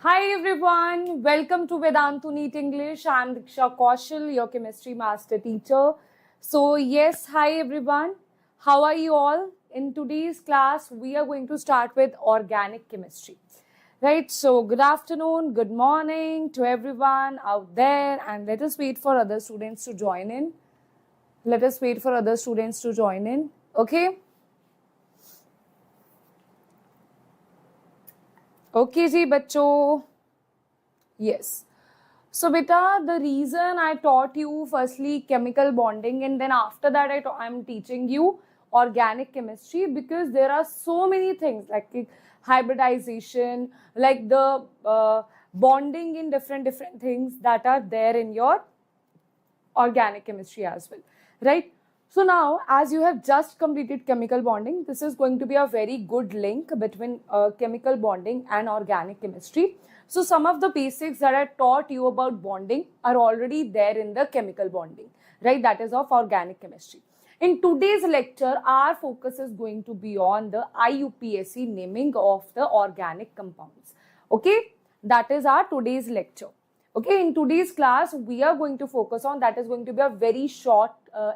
Hi everyone, welcome to Vedantu Neat English. I'm Diksha Kaushal, your chemistry master teacher. So yes, hi everyone. How are you all? In today's class, we are going to start with organic chemistry. Right, so good afternoon, good morning to everyone out there, and let us wait for other students to join in. Let us wait for other students to join in. Okay? Okay, ji, bachcho. Yes. So, beta, the reason I taught you firstly chemical bonding and then after that I'm teaching you organic chemistry because there are so many things like hybridization, like the bonding in different things that are there in your organic chemistry as well, right? So now, as you have just completed chemical bonding, this is going to be a very good link between chemical bonding and organic chemistry. So some of the basics that I taught you about bonding are already there in the chemical bonding, right? That is of organic chemistry. In today's lecture, our focus is going to be on the IUPAC naming of the organic compounds. Okay, that is our today's lecture. Okay, in today's class, we are going to focus on that is going to be a very short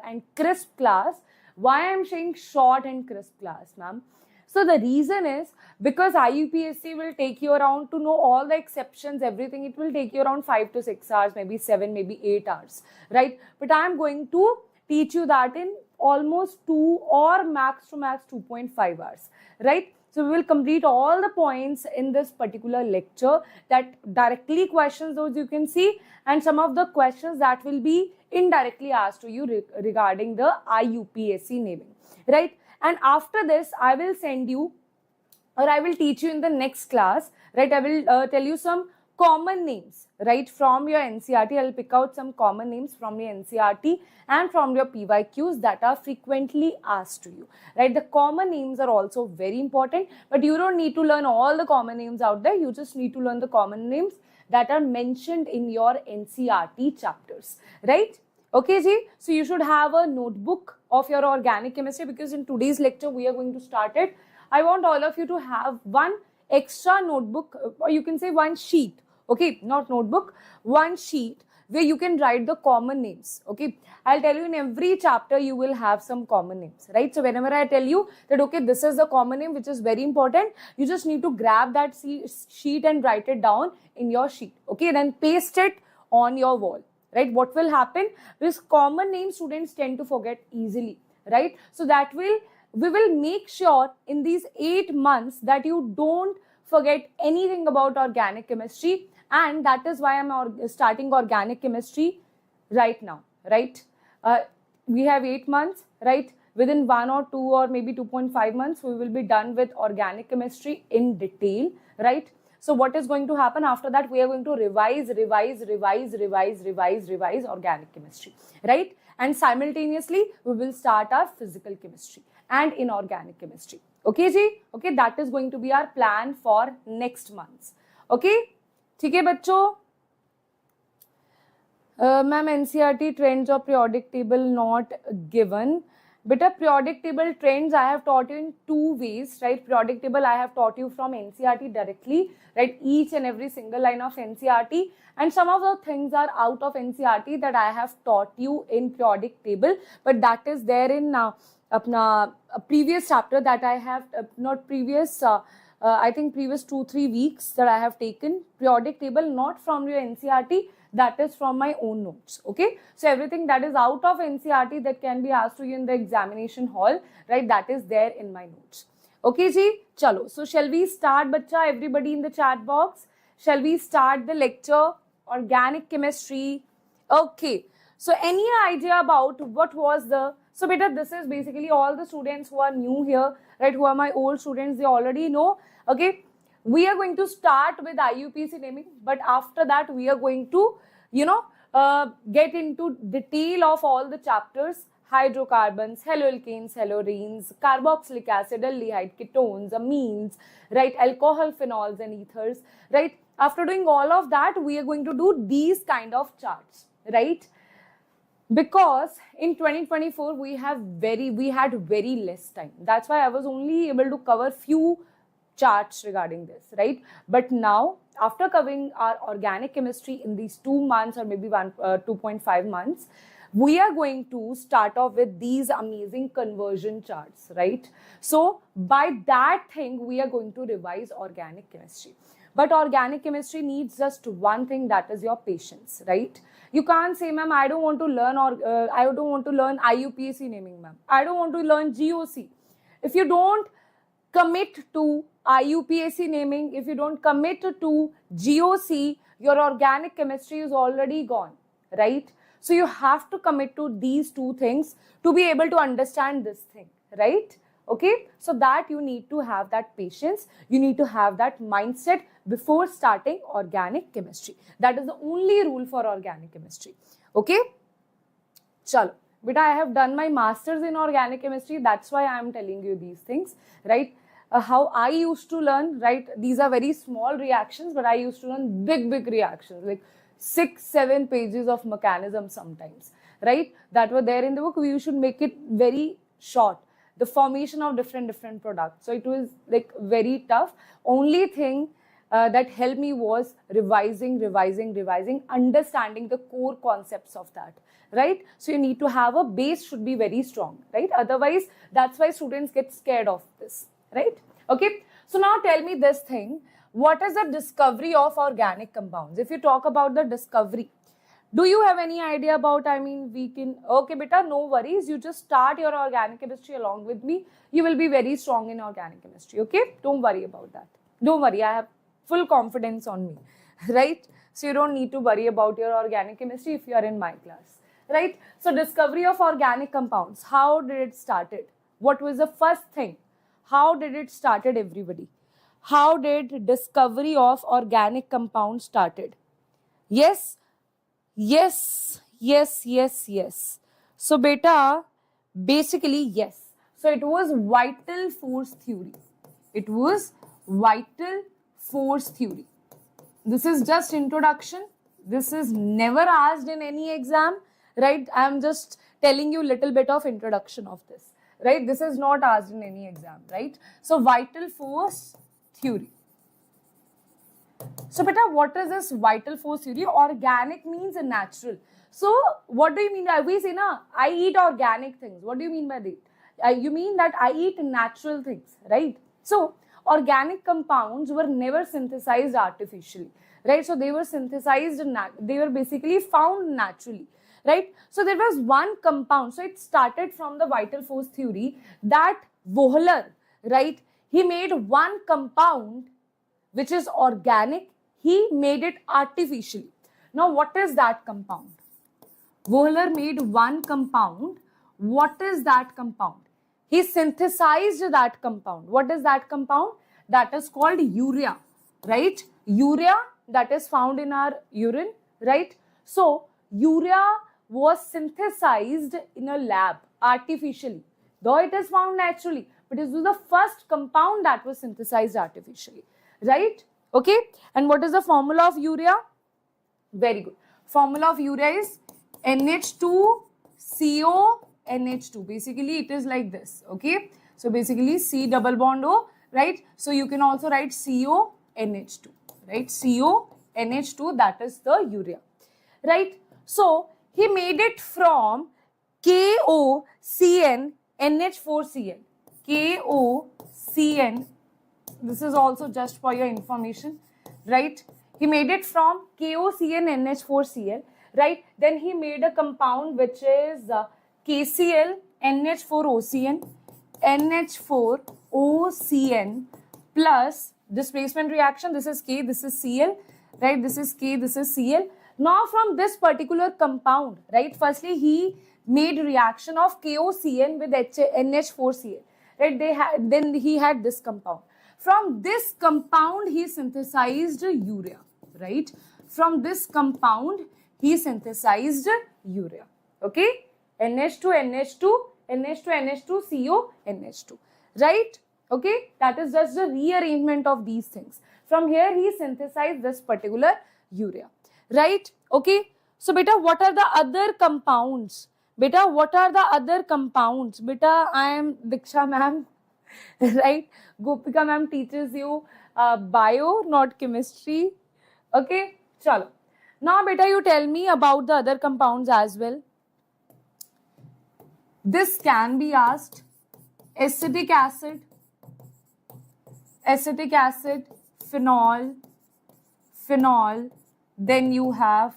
and crisp class. Why I'm saying short and crisp class, ma'am? So the reason is because IUPSC will take you around to know all the exceptions, everything. It will take you around 5 to 6 hours, maybe 7, maybe 8 hours, right? But I'm going to teach you that in almost 2 or max to max 2.5 hours, right? So we will complete all the points in this particular lecture that directly questions those you can see and some of the questions that will be indirectly asked to you regarding the IUPAC naming, right? And after this, I will send you or I will teach you in the next class, right? I will tell you some common names, right? From your NCERT, I'll pick out some common names from your NCERT and from your PYQs that are frequently asked to you, right? The common names are also very important, but you don't need to learn all the common names out there. You just need to learn the common names that are mentioned in your NCERT chapters, right? Okay, ji. So you should have a notebook of your organic chemistry because in today's lecture, we are going to start it. I want all of you to have one extra notebook, or you can say one sheet, okay, not notebook, one sheet where you can write the common names, okay. I'll tell you in every chapter you will have some common names, right? So whenever I tell you that, okay, this is the common name which is very important, you just need to grab that sheet and write it down in your sheet, okay, then paste it on your wall, right? What will happen? Because common name students tend to forget easily, right? So that we will make sure in these 8 months that you don't forget anything about organic chemistry, and that is why I'm starting organic chemistry right now, right? We have 8 months, right? Within 1 or 2 or maybe 2.5 months, we will be done with organic chemistry in detail, right? So what is going to happen after that? We are going to revise organic chemistry, right? And simultaneously, we will start our physical chemistry and inorganic chemistry. Okay, ji? Okay, that is going to be our plan for next months. Okay? ठीक है बच्चों? Ma'am, NCERT trends or periodic table not given. But a periodic table trends I have taught you in 2 ways, right? Periodic table I have taught you from NCERT directly, right? Each and every single line of NCERT, and some of the things are out of NCERT that I have taught you in periodic table, but that is there in a previous chapter that I have not previous. I think previous 2-3 weeks that I have taken periodic table not from your NCERT, that is from my own notes. Okay, so everything that is out of NCERT that can be asked to you in the examination hall, right, that is there in my notes. Okay ji, chalo. So shall we start, bacha? Everybody in the chat box, shall we start the lecture organic chemistry? Okay, so any idea about what was the, so beta, this is basically all the students who are new here, right, who are my old students, they already know. Okay, we are going to start with IUPAC naming, but after that we are going to, get into detail of all the chapters: hydrocarbons, haloalkanes, haloarenes, carboxylic acid, aldehyde, ketones, amines, right, alcohol, phenols and ethers, right? After doing all of that, we are going to do these kind of charts, right? Because in 2024 we had very less time. That's why I was only able to cover few charts regarding this, right? But now, after covering our organic chemistry in these 2 months or maybe 2.5 months, we are going to start off with these amazing conversion charts, right? So by that thing, we are going to revise organic chemistry. But organic chemistry needs just one thing, that is your patience, right? You can't say, ma'am, I don't want to learn I don't want to learn IUPAC naming, ma'am. I don't want to learn GOC. If you don't commit to IUPAC naming, if you don't commit to GOC, your organic chemistry is already gone, right? So you have to commit to these two things to be able to understand this thing, right? Okay, so that you need to have that patience, you need to have that mindset before starting organic chemistry. That is the only rule for organic chemistry. Okay, chalo. But I have done my masters in organic chemistry, that's why I am telling you these things, right? How I used to learn, right? These are very small reactions, but I used to learn big reactions, like 6-7 pages of mechanism sometimes, right? That were there in the book. We should make it very short. The formation of different products. So it was like very tough. Only thing that helped me was revising, understanding the core concepts of that, right? So you need to have a base, should be very strong, right? Otherwise, that's why students get scared of this, right? Okay. So now tell me this thing. What is the discovery of organic compounds? If you talk about the discovery, do you have any idea about, we can, okay, beta, no worries. You just start your organic chemistry along with me. You will be very strong in organic chemistry, okay? Don't worry about that. Don't worry, I have full confidence on me, right? So you don't need to worry about your organic chemistry if you are in my class, right? So discovery of organic compounds, how did it started? What was the first thing? How did it started, everybody? How did discovery of organic compounds started? Yes. So beta, basically yes. So it was vital force theory. It was vital force theory. This is just introduction. This is never asked in any exam, right? I am just telling you little bit of introduction of this, right? This is not asked in any exam, right? So vital force theory. So beta, what is this vital force theory? Organic means natural. So what do you mean? We say, na, I eat organic things. What do you mean by that? You mean that I eat natural things, right? So organic compounds were never synthesized artificially, right? So they were synthesized, they were basically found naturally, right? So there was one compound. So it started from the vital force theory that Wohler, right? He made one compound which is organic, he made it artificially. Now, what is that compound? Wohler made one compound. What is that compound? He synthesized that compound. What is that compound? That is called urea, right? Urea that is found in our urine, right? So, urea was synthesized in a lab artificially, though it is found naturally, but it was the first compound that was synthesized artificially. Right? Okay. And what is the formula of urea? Very good. Formula of urea is NH2CONH2. Basically, it is like this. Okay. So basically, C double bond O. Right. So you can also write CONH2. Right. CONH2. That is the urea. Right. So he made it from KOCN NH4Cl. KOCN. This is also just for your information, right? He made it from KOCN NH4Cl, right? Then he made a compound which is KCl NH4OCN, NH4OCN plus displacement reaction. This is K, this is Cl, right? This is K, this is Cl. Now from this particular compound, right? Firstly, he made reaction of KOCN with NH4Cl, right? Then he had this compound. From this compound, he synthesized urea, right? From this compound, he synthesized urea, okay? NH2, NH2, NH2, NH2, CO, NH2, right? Okay, that is just the rearrangement of these things. From here, he synthesized this particular urea, right? Okay, so beta, what are the other compounds? Beta, what are the other compounds? Beta, I am Diksha ma'am. right? Gopika ma'am teaches you bio, not chemistry. Okay, chalo. Now, beta, you tell me about the other compounds as well. This can be asked. Acetic acid, phenol, then you have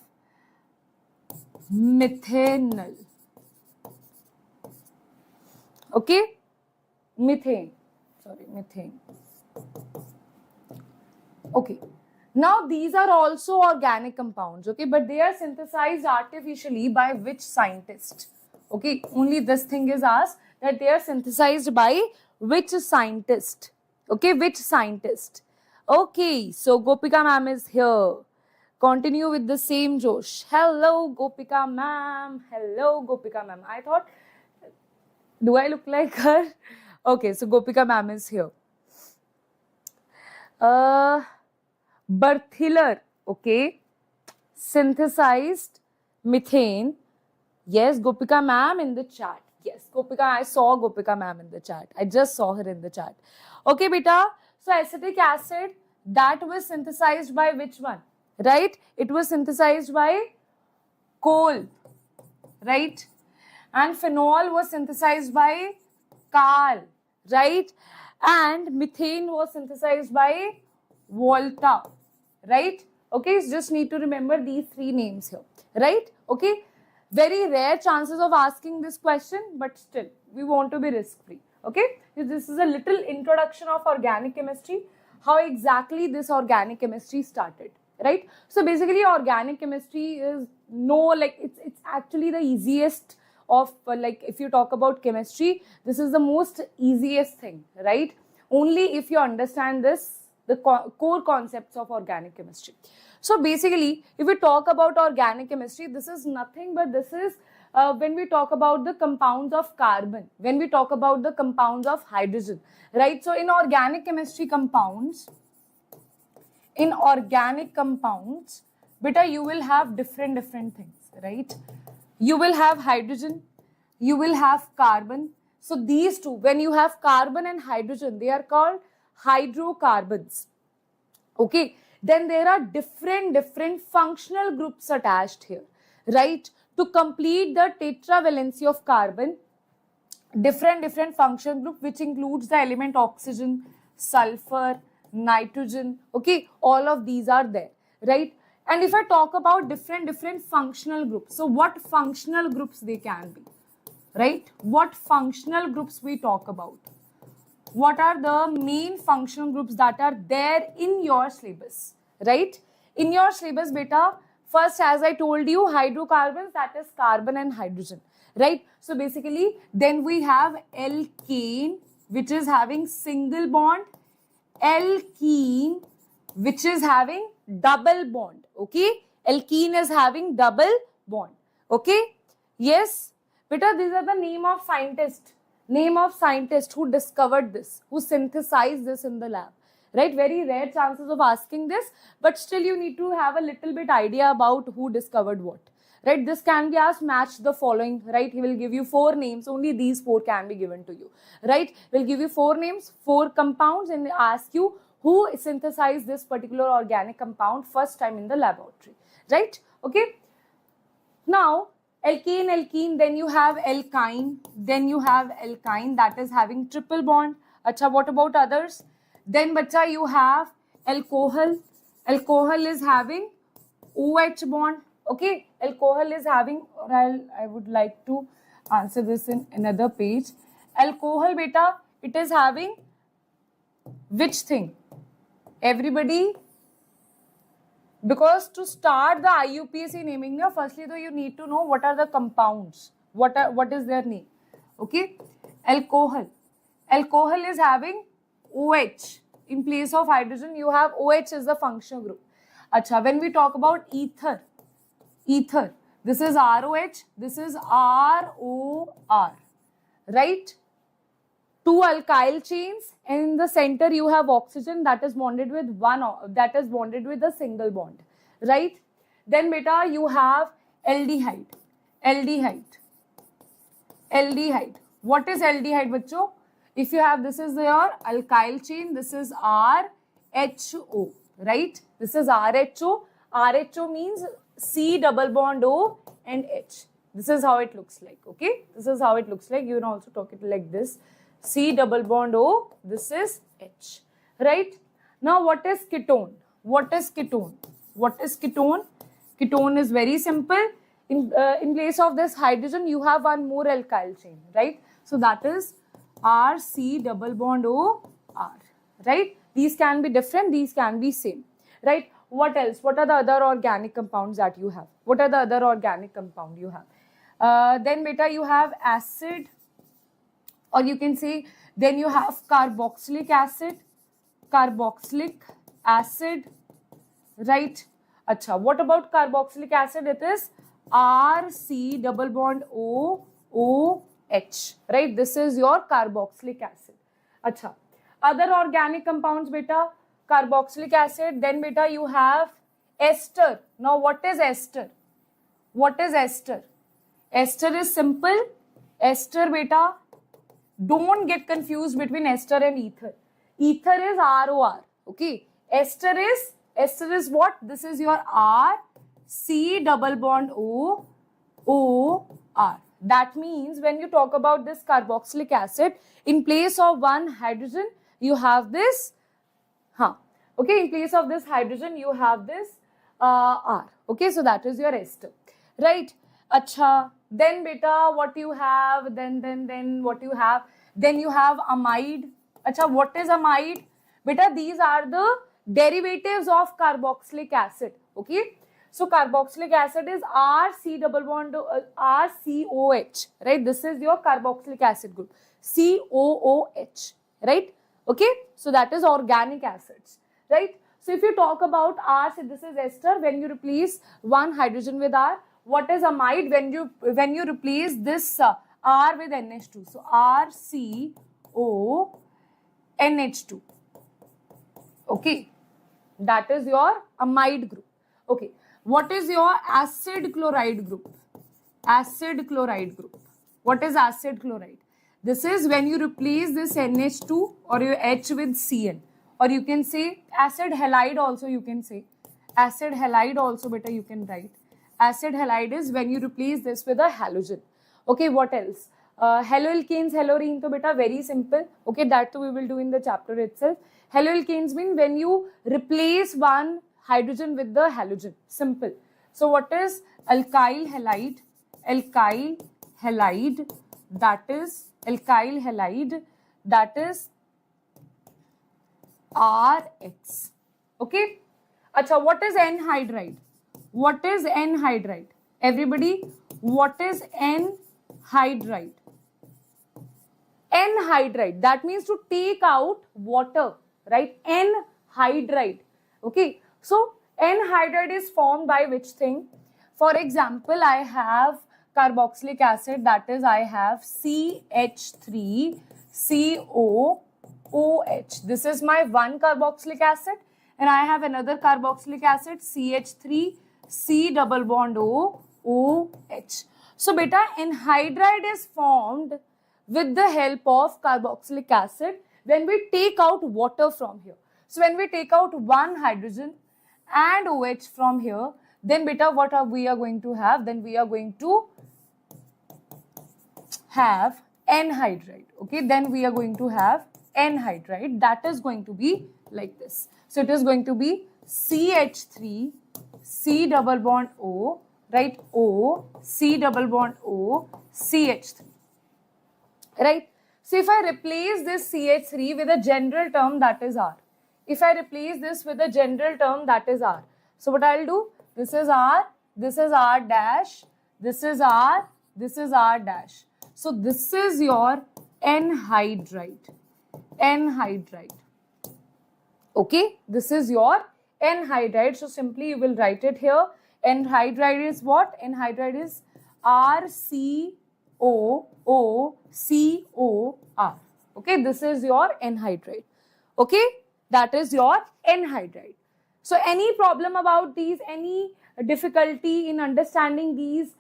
methanol. Okay, methane. Okay, now these are also organic compounds, okay, but they are synthesized artificially by which scientist? Okay, only this thing is asked, that they are synthesized by which scientist? Okay, which scientist? Okay, so Gopika ma'am is here. Continue with the same Josh. Hello, Gopika ma'am. Hello, Gopika ma'am. I thought, do I look like her? Okay, so Gopika ma'am is here. Berthiller, okay, synthesized methane. Yes, Gopika ma'am in the chat. Yes, Gopika, I saw Gopika ma'am in the chat. I just saw her in the chat. Okay, beta. So acetic acid, that was synthesized by which one? Right? It was synthesized by coal. Right? And phenol was synthesized by coal. Right? And methane was synthesized by Volta. Right? Okay, you just need to remember these three names here. Right? Okay? Very rare chances of asking this question, but still, we want to be risk-free. Okay? This is a little introduction of organic chemistry, how exactly this organic chemistry started. Right? So basically, organic chemistry is it's actually the easiest of, like, if you talk about chemistry, this is the most easiest thing, right? Only if you understand this, the core concepts of organic chemistry. So basically, if we talk about organic chemistry, this is nothing but this is when we talk about the compounds of carbon, when we talk about the compounds of hydrogen, right? So in organic chemistry compounds, beta, you will have different things, right? You will have hydrogen, you will have carbon. So these two, when you have carbon and hydrogen, they are called hydrocarbons. Okay, then there are different functional groups attached here, right? To complete the tetravalency of carbon, different function group, which includes the element oxygen, sulfur, nitrogen. Okay, all of these are there, right? And if I talk about different functional groups, so what functional groups they can be, right? What functional groups we talk about? What are the main functional groups that are there in your syllabus, right? In your syllabus, beta, first, as I told you, hydrocarbons, that is carbon and hydrogen, right? So basically, then we have alkane, which is having single bond, alkene, which is having double bond, okay? Alkene is having double bond, okay? Yes, beta, these are the name of scientists who discovered this, who synthesized this in the lab, right? Very rare chances of asking this, but still you need to have a little bit idea about who discovered what, right? This can be asked, match the following, right? He will give you 4 names, only these 4 can be given to you, right? We'll give you 4 names, 4 compounds, and ask you who synthesized this particular organic compound first time in the laboratory, right? Okay. Now, alkane, then you have alkyne, that is having triple bond. Acha, what about others? Then, bacha, you have alcohol. Alcohol is having OH bond. Okay, alcohol is having, or I would like to answer this in another page. Alcohol, beta, it is having which thing? Everybody? Because to start the IUPAC naming, firstly though you need to know what are the compounds, what is their name. Okay, alcohol is having OH. In place of hydrogen you have OH is the functional group. Acha, when we talk about ether, this is ROH, this is ROR, right? 2 alkyl chains, and in the center you have oxygen that is bonded with a single bond, right? Then beta, you have aldehyde. What is aldehyde, bachcho? If you have, this is your alkyl chain, this is RHO, right? This is RHO. RHO means C double bond O and H. This is how it looks like, okay? This is how it looks like. You can also talk it like this. C double bond O, this is H, right? Now, what is ketone? What is ketone? What is ketone? Ketone is very simple. In place of this hydrogen, you have one more alkyl chain, right? So that is RC double bond O R, right? These can be different, these can be same, right? What else? What are the other organic compounds that you have? What are the other organic compound you have? Then beta, you have acid, or you can say, then you have carboxylic acid, right? Acha, what about carboxylic acid? It is RC double bond OH, right? This is your carboxylic acid. Acha, other organic compounds, beta, carboxylic acid, then beta you have ester. Now what is ester? What is ester? Ester is simple. Ester, beta, don't get confused between ester and ether. Ether is ROR, okay? Ester is what? This is your R, C double bond O, R. That means when you talk about this carboxylic acid, in place of one hydrogen, you have this, okay, in place of this hydrogen, you have this R, okay? So that is your ester, right? Acha, then beta, what you have, then what you have? Then you have amide. Acha, what is amide? Beta, these are the derivatives of carboxylic acid, okay? So carboxylic acid is RC double bond RCOH, right? This is your carboxylic acid group, COOH, right? Okay, so that is organic acids, right? So if you talk about R, so this is ester. When you replace one hydrogen with R, what is amide? When you replace this R with NH2, so RCONH2, okay, that is your amide group. Okay, what is your acid chloride group? Acid chloride group. What is acid chloride? This is when you replace this NH2 or your H with Cn, or you can say acid halide also, you can say. Acid halide also, better you can write. Acid halide is when you replace this with a halogen. Okay, what else? Haloalkanes, halorine, to beta very simple. Okay, that too we will do in the chapter itself. Haloalkanes mean when you replace one hydrogen with the halogen. Simple. So what is alkyl halide? Alkyl halide, that is alkyl halide, that is RX. Okay. Acha, what is N-hydride? What is N-hydride? Everybody, what is N-hydride? N-hydride, that means to take out water, right? N-hydride. Okay. So N-hydride is formed by which thing? For example, I have carboxylic acid, that is I have CH3COOH. This is my one carboxylic acid, and I have another carboxylic acid CH3C double bond OH. So beta, anhydride is formed with the help of carboxylic acid when we take out water from here. So when we take out one hydrogen and OH from here, then beta, what are we are going to have? Then we are going to have anhydride. Okay, then we are going to have anhydride. That is going to be like this. So it is going to be CH3 C double bond O, right? O, C double bond O, CH3, right? So if I replace this CH3 with a general term, that is R. If I replace this with a general term, that is R. So what I'll do? This is R dash, this is R, this is R dash. So this is your anhydride. Anhydride. Okay, this is your anhydride. So simply you will write it here. Anhydride is what? Anhydride is RCOOCOR. Okay, this is your anhydride. Okay, that is your anhydride. So any problem about these, any difficulty in understanding these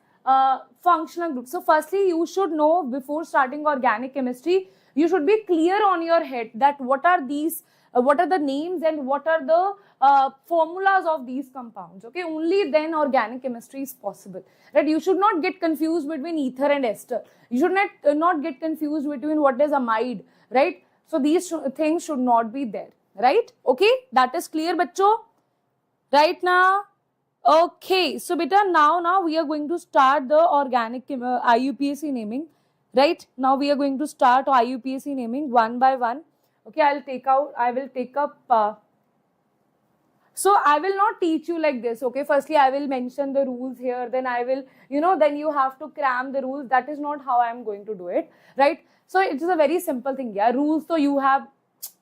functional groups? So firstly, you should know before starting organic chemistry, You should be clear on your head that what are these, what are the names and what are the formulas of these compounds. Okay, only then organic chemistry is possible, right? You should not get confused between ether and ester. You should not get confused between what is amide, right? So these things should not be there, right? Okay, that is clear, bachcho, right now? Okay, so beta, now we are going to start the organic IUPAC naming, right? Now we are going to start IUPAC naming one by one. Okay, I will take up. So I will not teach you like this. Okay, firstly I will mention the rules here, then I will, then you have to cram the rules. That is not how I am going to do it, right? So it is a very simple thing. Yeah, rules. So you have,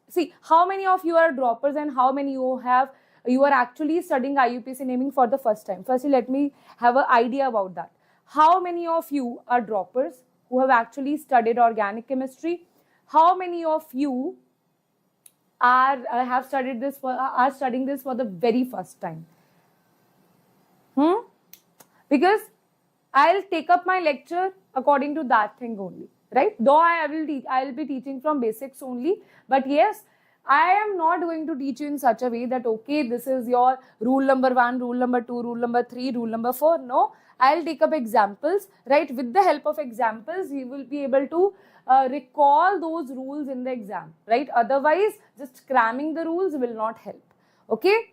see, how many of you are droppers and how many you are actually studying IUPAC naming for the first time? Firstly, let me have an idea about that. How many of you are droppers who have actually studied organic chemistry? How many of you are studying this for the very first time? Because I'll take up my lecture according to that thing only, right? Though I will be teaching from basics only, but yes, I am not going to teach you in such a way that, okay, this is your rule number 1, rule number 2, rule number 3, rule number 4. No, I'll take up examples, right? With the help of examples, you will be able to recall those rules in the exam, right? Otherwise, just cramming the rules will not help. Okay?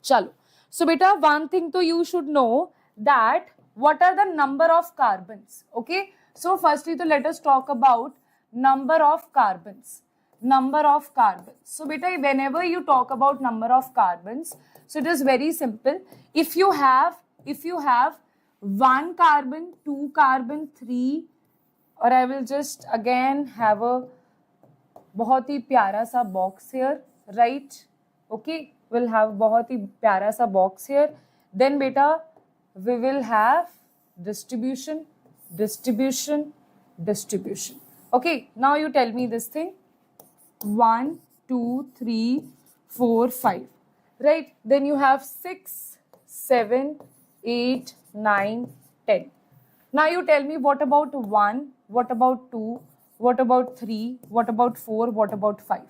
Chalo. So, beta, one thing to you should know that what are the number of carbons? Okay? So, firstly, to let us talk about number of carbons. Number of carbons. So, beta, whenever you talk about number of carbons, so it is very simple. If you have 1 carbon, 2 carbon, 3, or I will just again have a बहुत ही प्यारा सा box here, right? Okay, we'll have बहुत ही प्यारा सा box here. Then beta, we will have distribution, distribution, distribution. Okay, now you tell me this thing. 1, 2, 3, 4, 5, right? Then you have 6, 7, 8, 9, 10. Now you tell me, what about 1, what about 2, what about 3, what about 4, what about 5?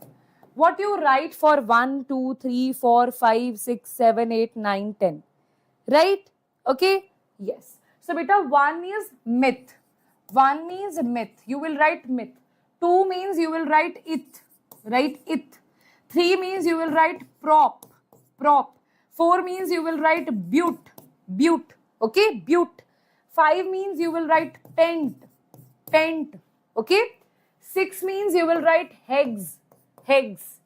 What you write for 1, 2, 3, 4, 5, 6, 7, 8, 9, 10, right? Okay, yes. So beta, 1 is myth. 1 means myth. You will write myth. 2 means you will write it. Right? It. 3 means you will write prop. Prop. 4 means you will write but. But. Okay? But. 5 means you will write pent. Pent. Okay? 6 means you will write hex. Hex.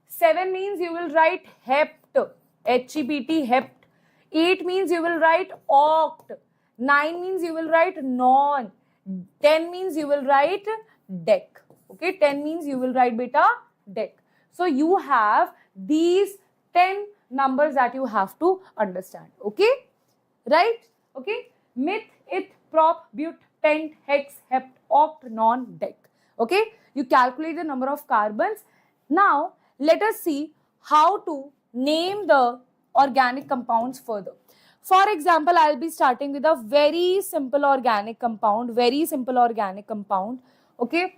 7 means you will write hept. H-E-P-T. Hept. 8 means you will write oct. 9 means you will write non. 10 means you will write dec. Okay, 10 means you will write beta dec. So you have these 10 numbers that you have to understand. Okay, right? Okay, myth, ith, prop, but, pent, hex, hept, oct, non, dec. Okay, you calculate the number of carbons. Now let us see how to name the organic compounds further. For example, I'll be starting with a very simple organic compound. Okay.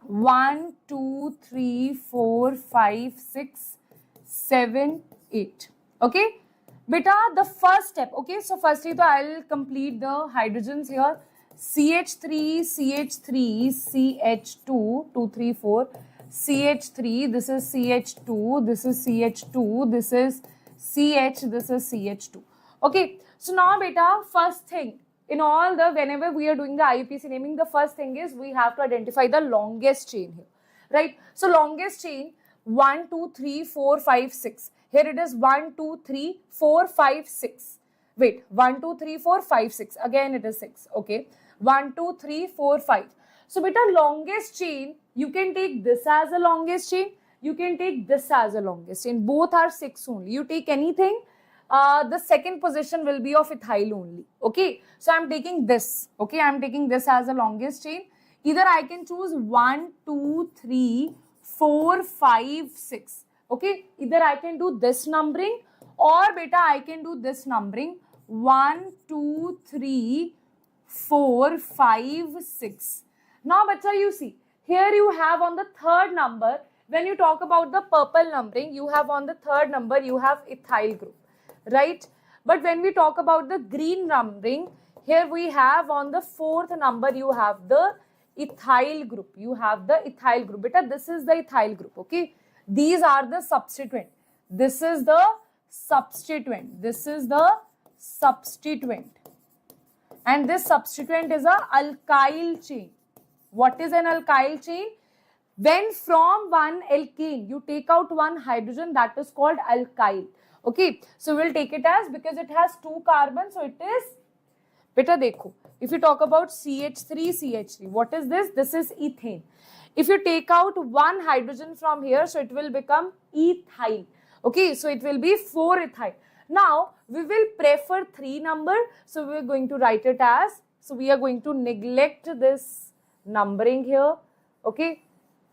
1, 2, 3, 4, 5, 6, 7, 8. Okay. Beta, the first step. Okay. So firstly, I'll complete the hydrogens here. CH3, CH3, CH2, 2, 3, 4. CH3, this is CH2, this is CH2, this is CH, this is CH2. Okay. So now beta, first thing, in all the, whenever we are doing the IUPAC naming, the first thing is we have to identify the longest chain here, right? So longest chain, 1, 2, 3, 4, 5, 6. Here it is 1, 2, 3, 4, 5, 6. Wait, 1, 2, 3, 4, 5, 6. Again it is 6. Okay. 1, 2, 3, 4, 5. So beta, longest chain, you can take this as a longest chain. You can take this as a longest chain. Both are 6 only. You take anything. The second position will be of ethyl only. Okay. So I'm taking this. Okay. I'm taking this as the longest chain. Either I can choose 1, 2, 3, 4, 5, 6. Okay. Either I can do this numbering or beta I can do this numbering. 1, 2, 3, 4, 5, 6. Now bacha, you see here you have on the third number, when you talk about the purple numbering, you have on the third number you have ethyl group, right? But when we talk about the green numbering, here we have on the fourth number you have the ethyl group. You have the ethyl group. Beta, this is the ethyl group. Okay, these are the substituent. This is the substituent. This is the substituent. And this substituent is a alkyl chain. What is an alkyl chain? When from one alkane you take out one hydrogen, that is called alkyl. Okay, so we'll take it as, because it has 2 carbons, so it is, beta dekho, if you talk about CH3, what is this? This is ethane. If you take out one hydrogen from here, so it will become ethyl. Okay, so it will be 4-ethyl. Now, we will prefer 3 number, so we are going to write it as, so we are going to neglect this numbering here. Okay,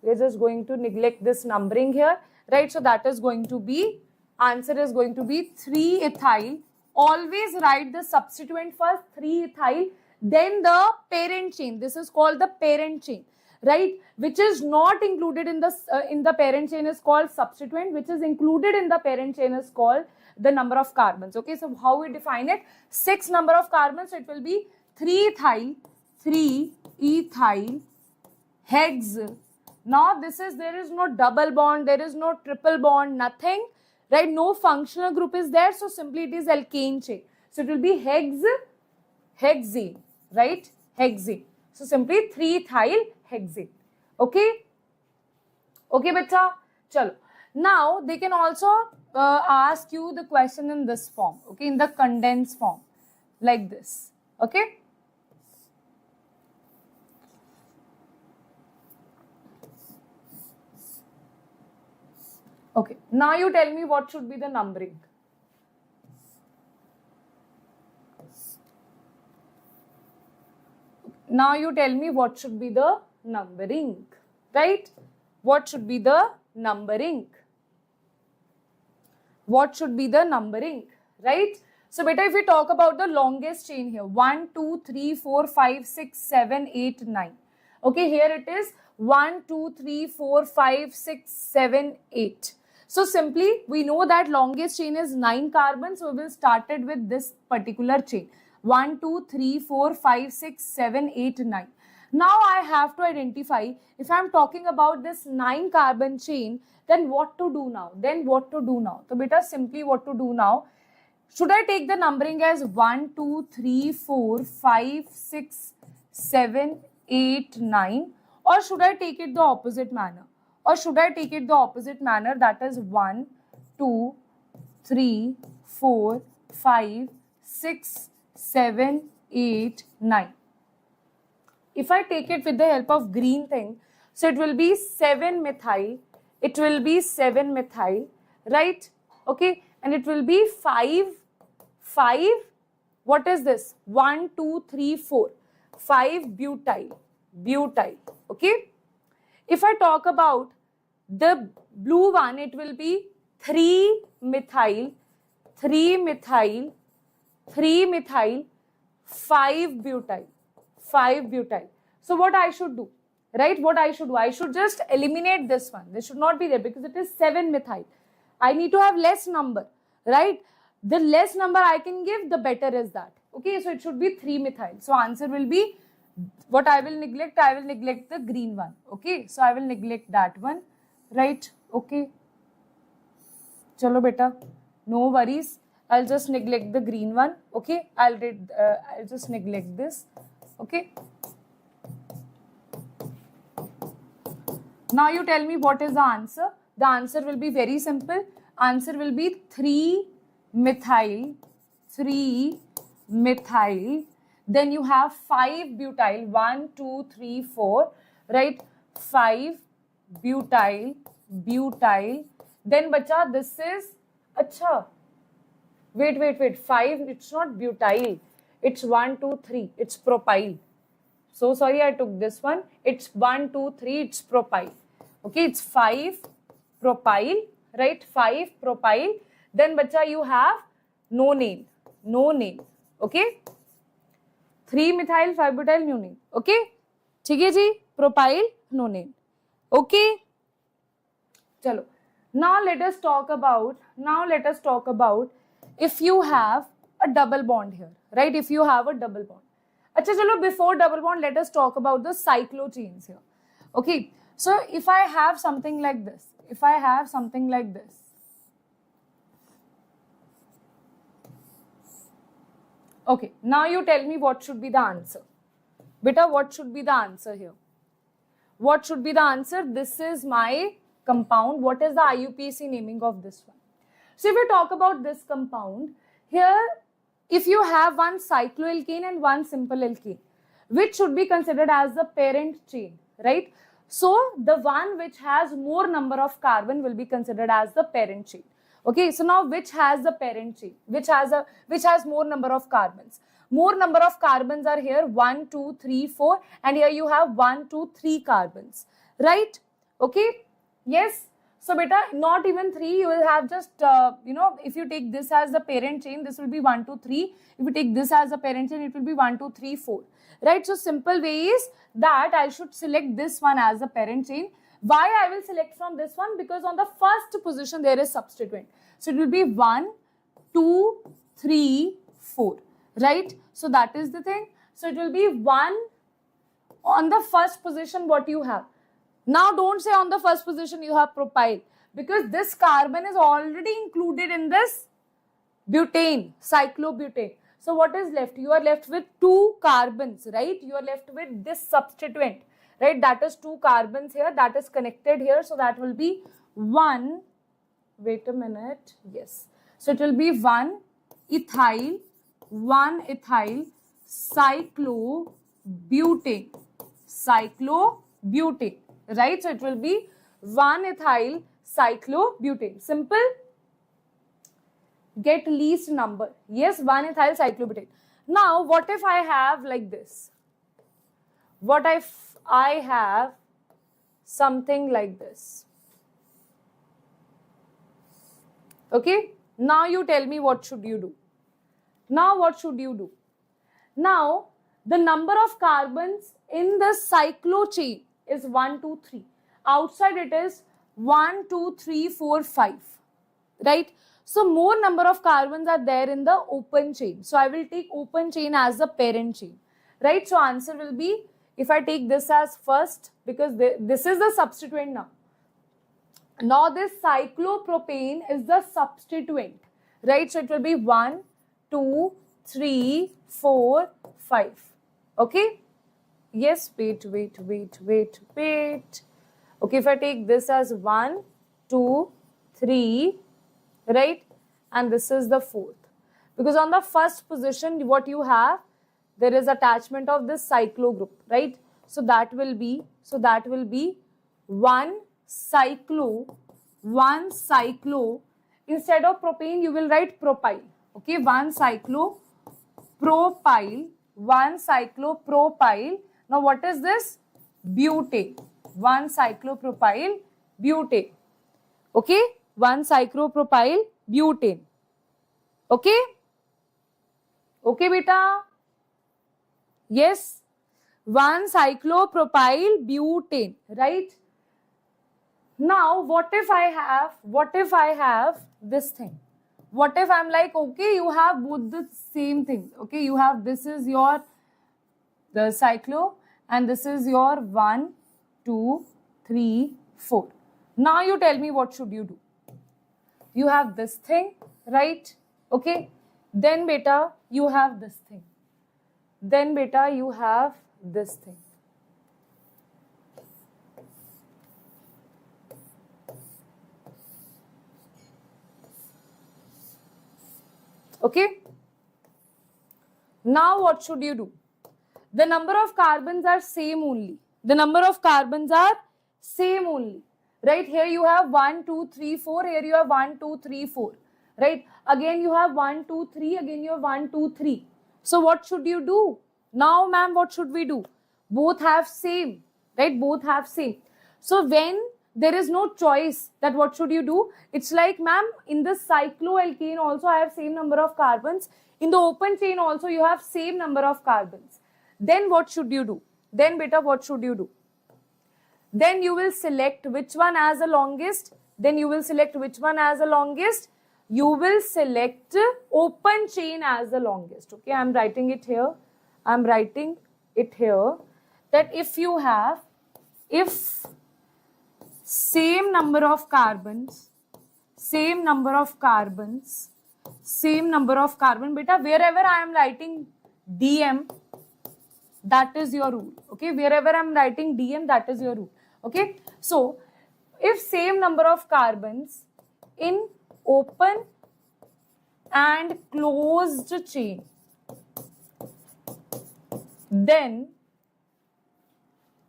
we are just going to neglect this numbering here, right? So that is going to be, answer is going to be 3-ethyl. Always write the substituent first, 3-ethyl, then the parent chain. This is called the parent chain, right? Which is not included in the parent chain is called substituent. Which is included in the parent chain is called the number of carbons. Okay, so how we define it? 6 number of carbons, so it will be 3-ethyl, 3-ethyl hex. Now this is, there is no double bond, there is no triple bond, nothing, right? No functional group is there, so simply it is alkane chain. So it will be hexane, right? Hexane. So simply 3-ethyl hexane. Okay? Okay, bacha? Chalo. Now they can also ask you the question in this form, okay? In the condensed form, like this. Okay? Okay, now you tell me what should be the numbering. Now you tell me what should be the numbering, right? What should be the numbering? What should be the numbering, right? So beta, if we talk about the longest chain here, 1, 2, 3, 4, 5, 6, 7, 8, 9. Okay, here it is 1, 2, 3, 4, 5, 6, 7, 8. So simply we know that longest chain is 9 carbons. So we will start it with this particular chain. 1, 2, 3, 4, 5, 6, 7, 8, 9. Now I have to identify, if I am talking about this 9 carbon chain, then what to do now? So beta, simply what to do now? Should I take the numbering as 1, 2, 3, 4, 5, 6, 7, 8, 9? Or should I take it the opposite manner? That is 1, 2, 3, 4, 5, 6, 7, 8, 9. If I take it with the help of green thing, so it will be 7-methyl. It will be 7-methyl, right? Okay, and it will be 5. What is this? 1, 2, 3, 4. 5-butyl. Okay. If I talk about the blue one, it will be 3-methyl, 5-butyl. So what I should do, right? I should just eliminate this one. This should not be there because it is 7-methyl. I need to have less number, right? The less number I can give, the better is that. Okay, so it should be 3-methyl. So answer will be, what I will neglect the green one. Okay, so I will neglect that one, right? Okay, chalo beta, no worries. I'll just neglect the green one. Okay, I'll just neglect this. Okay, now you tell me what is the answer. The answer will be very simple. Answer will be 3-methyl. Then you have 5-butyl, 1, 2, 3, 4, right? 5-butyl. Then bacha, this is, acha, wait, 5, it's not butyl. It's 1, 2, 3, it's propyl. So sorry, I took this one. It's 1, 2, 3, it's propyl. Okay, it's 5-propyl, right? 5-propyl. Then bacha, you have no name. Okay? 3-methyl, 5-butyl, no name. Okay? ठीक है जी, propyl no name. Okay, चलो. Now let us talk about if you have a double bond here, right? If you have a double bond. अच्छा चलो, before double bond, let us talk about the cyclochains here. Okay, so if I have something like this, okay, now you tell me what should be the answer. Beta, what should be the answer here? What should be the answer? This is my compound. What is the IUPAC naming of this one? So if we talk about this compound, here if you have one cycloalkane and one simple alkane, which should be considered as the parent chain, right? So the one which has more number of carbon will be considered as the parent chain. Okay, so now which has the parent chain? Which has more number of carbons? More number of carbons are here 1, 2, 3, 4, and here you have 1, 2, 3 carbons, right? Okay, yes. So beta, not even 3, you will have just, if you take this as the parent chain, this will be 1, 2, 3. If you take this as a parent chain, it will be 1, 2, 3, 4. Right? So simple way is that I should select this one as the parent chain. Why I will select from this one? Because on the first position, there is substituent. So it will be 1, 2, 3, 4. Right? So that is the thing. So it will be 1 on the first position what you have. Now don't say on the first position you have propyl, because this carbon is already included in this butane, cyclobutane. So what is left? You are left with 2 carbons, right? You are left with this substituent, right? That is 2 carbons here, that is connected here. So that will be 1, wait a minute, yes. So it will be 1 ethyl cyclobutane, right? So it will be 1 ethyl cyclobutane. Simple. Get least number. Yes, 1 ethyl cyclobutane. Now, what if I have like this? What if I have something like this? Okay. Now you tell me what should you do. Now what should you do? Now, the number of carbons in the cyclochain is 1, 2, 3. Outside it is 1, 2, 3, 4, 5. Right? So more number of carbons are there in the open chain. So I will take open chain as the parent chain. Right? So answer will be, if I take this as first, because this is the substituent now. Now this cyclopropane is the substituent. Right? So it will be 1, 2, 3, 4, 5. Okay? Yes, wait. Okay, if I take this as 1, 2, 3, right? And this is the 4th. Because on the first position, what you have, there is attachment of this cyclo group, right? So that will be 1 cyclo. Instead of propane, you will write propyl. Okay, 1 cyclopropyl. Now what is this? Butane. 1 cyclopropyl butane. Okay, 1 cyclopropyl butane. Okay? Okay, beta? Yes. 1 cyclopropyl butane, right? Now, what if I have this thing? What if I'm like, okay, you have both the same things. Okay, you have, this is your the cyclo and this is your 1, 2, 3, 4. Now you tell me what should you do. You have this thing, right? Okay, then beta, you have this thing. Then beta, you have this thing. Okay. Now what should you do? The number of carbons are same only. Right? Here you have 1, 2, 3, 4. Here you have 1, 2, 3, 4. Right? Again you have 1, 2, 3. Again you have 1, 2, 3. So what should you do? Now, ma'am, what should we do? Both have same. Right? Both have same. So when there is no choice, that what should you do? It's like, ma'am, in the cycloalkane also I have same number of carbons. In the open chain also you have same number of carbons. Then what should you do? then beta what should you do? Then you will select which one as the longest. Then you will select which one as the longest. You will select open chain as the longest. Okay, I'm writing it here. I'm writing it here that if you have, if same number of carbons, same number of carbon, beta, wherever I am writing DM, that is your rule. Okay, wherever I am writing DM, that is your rule. Okay, so if same number of carbons in open and closed chain, then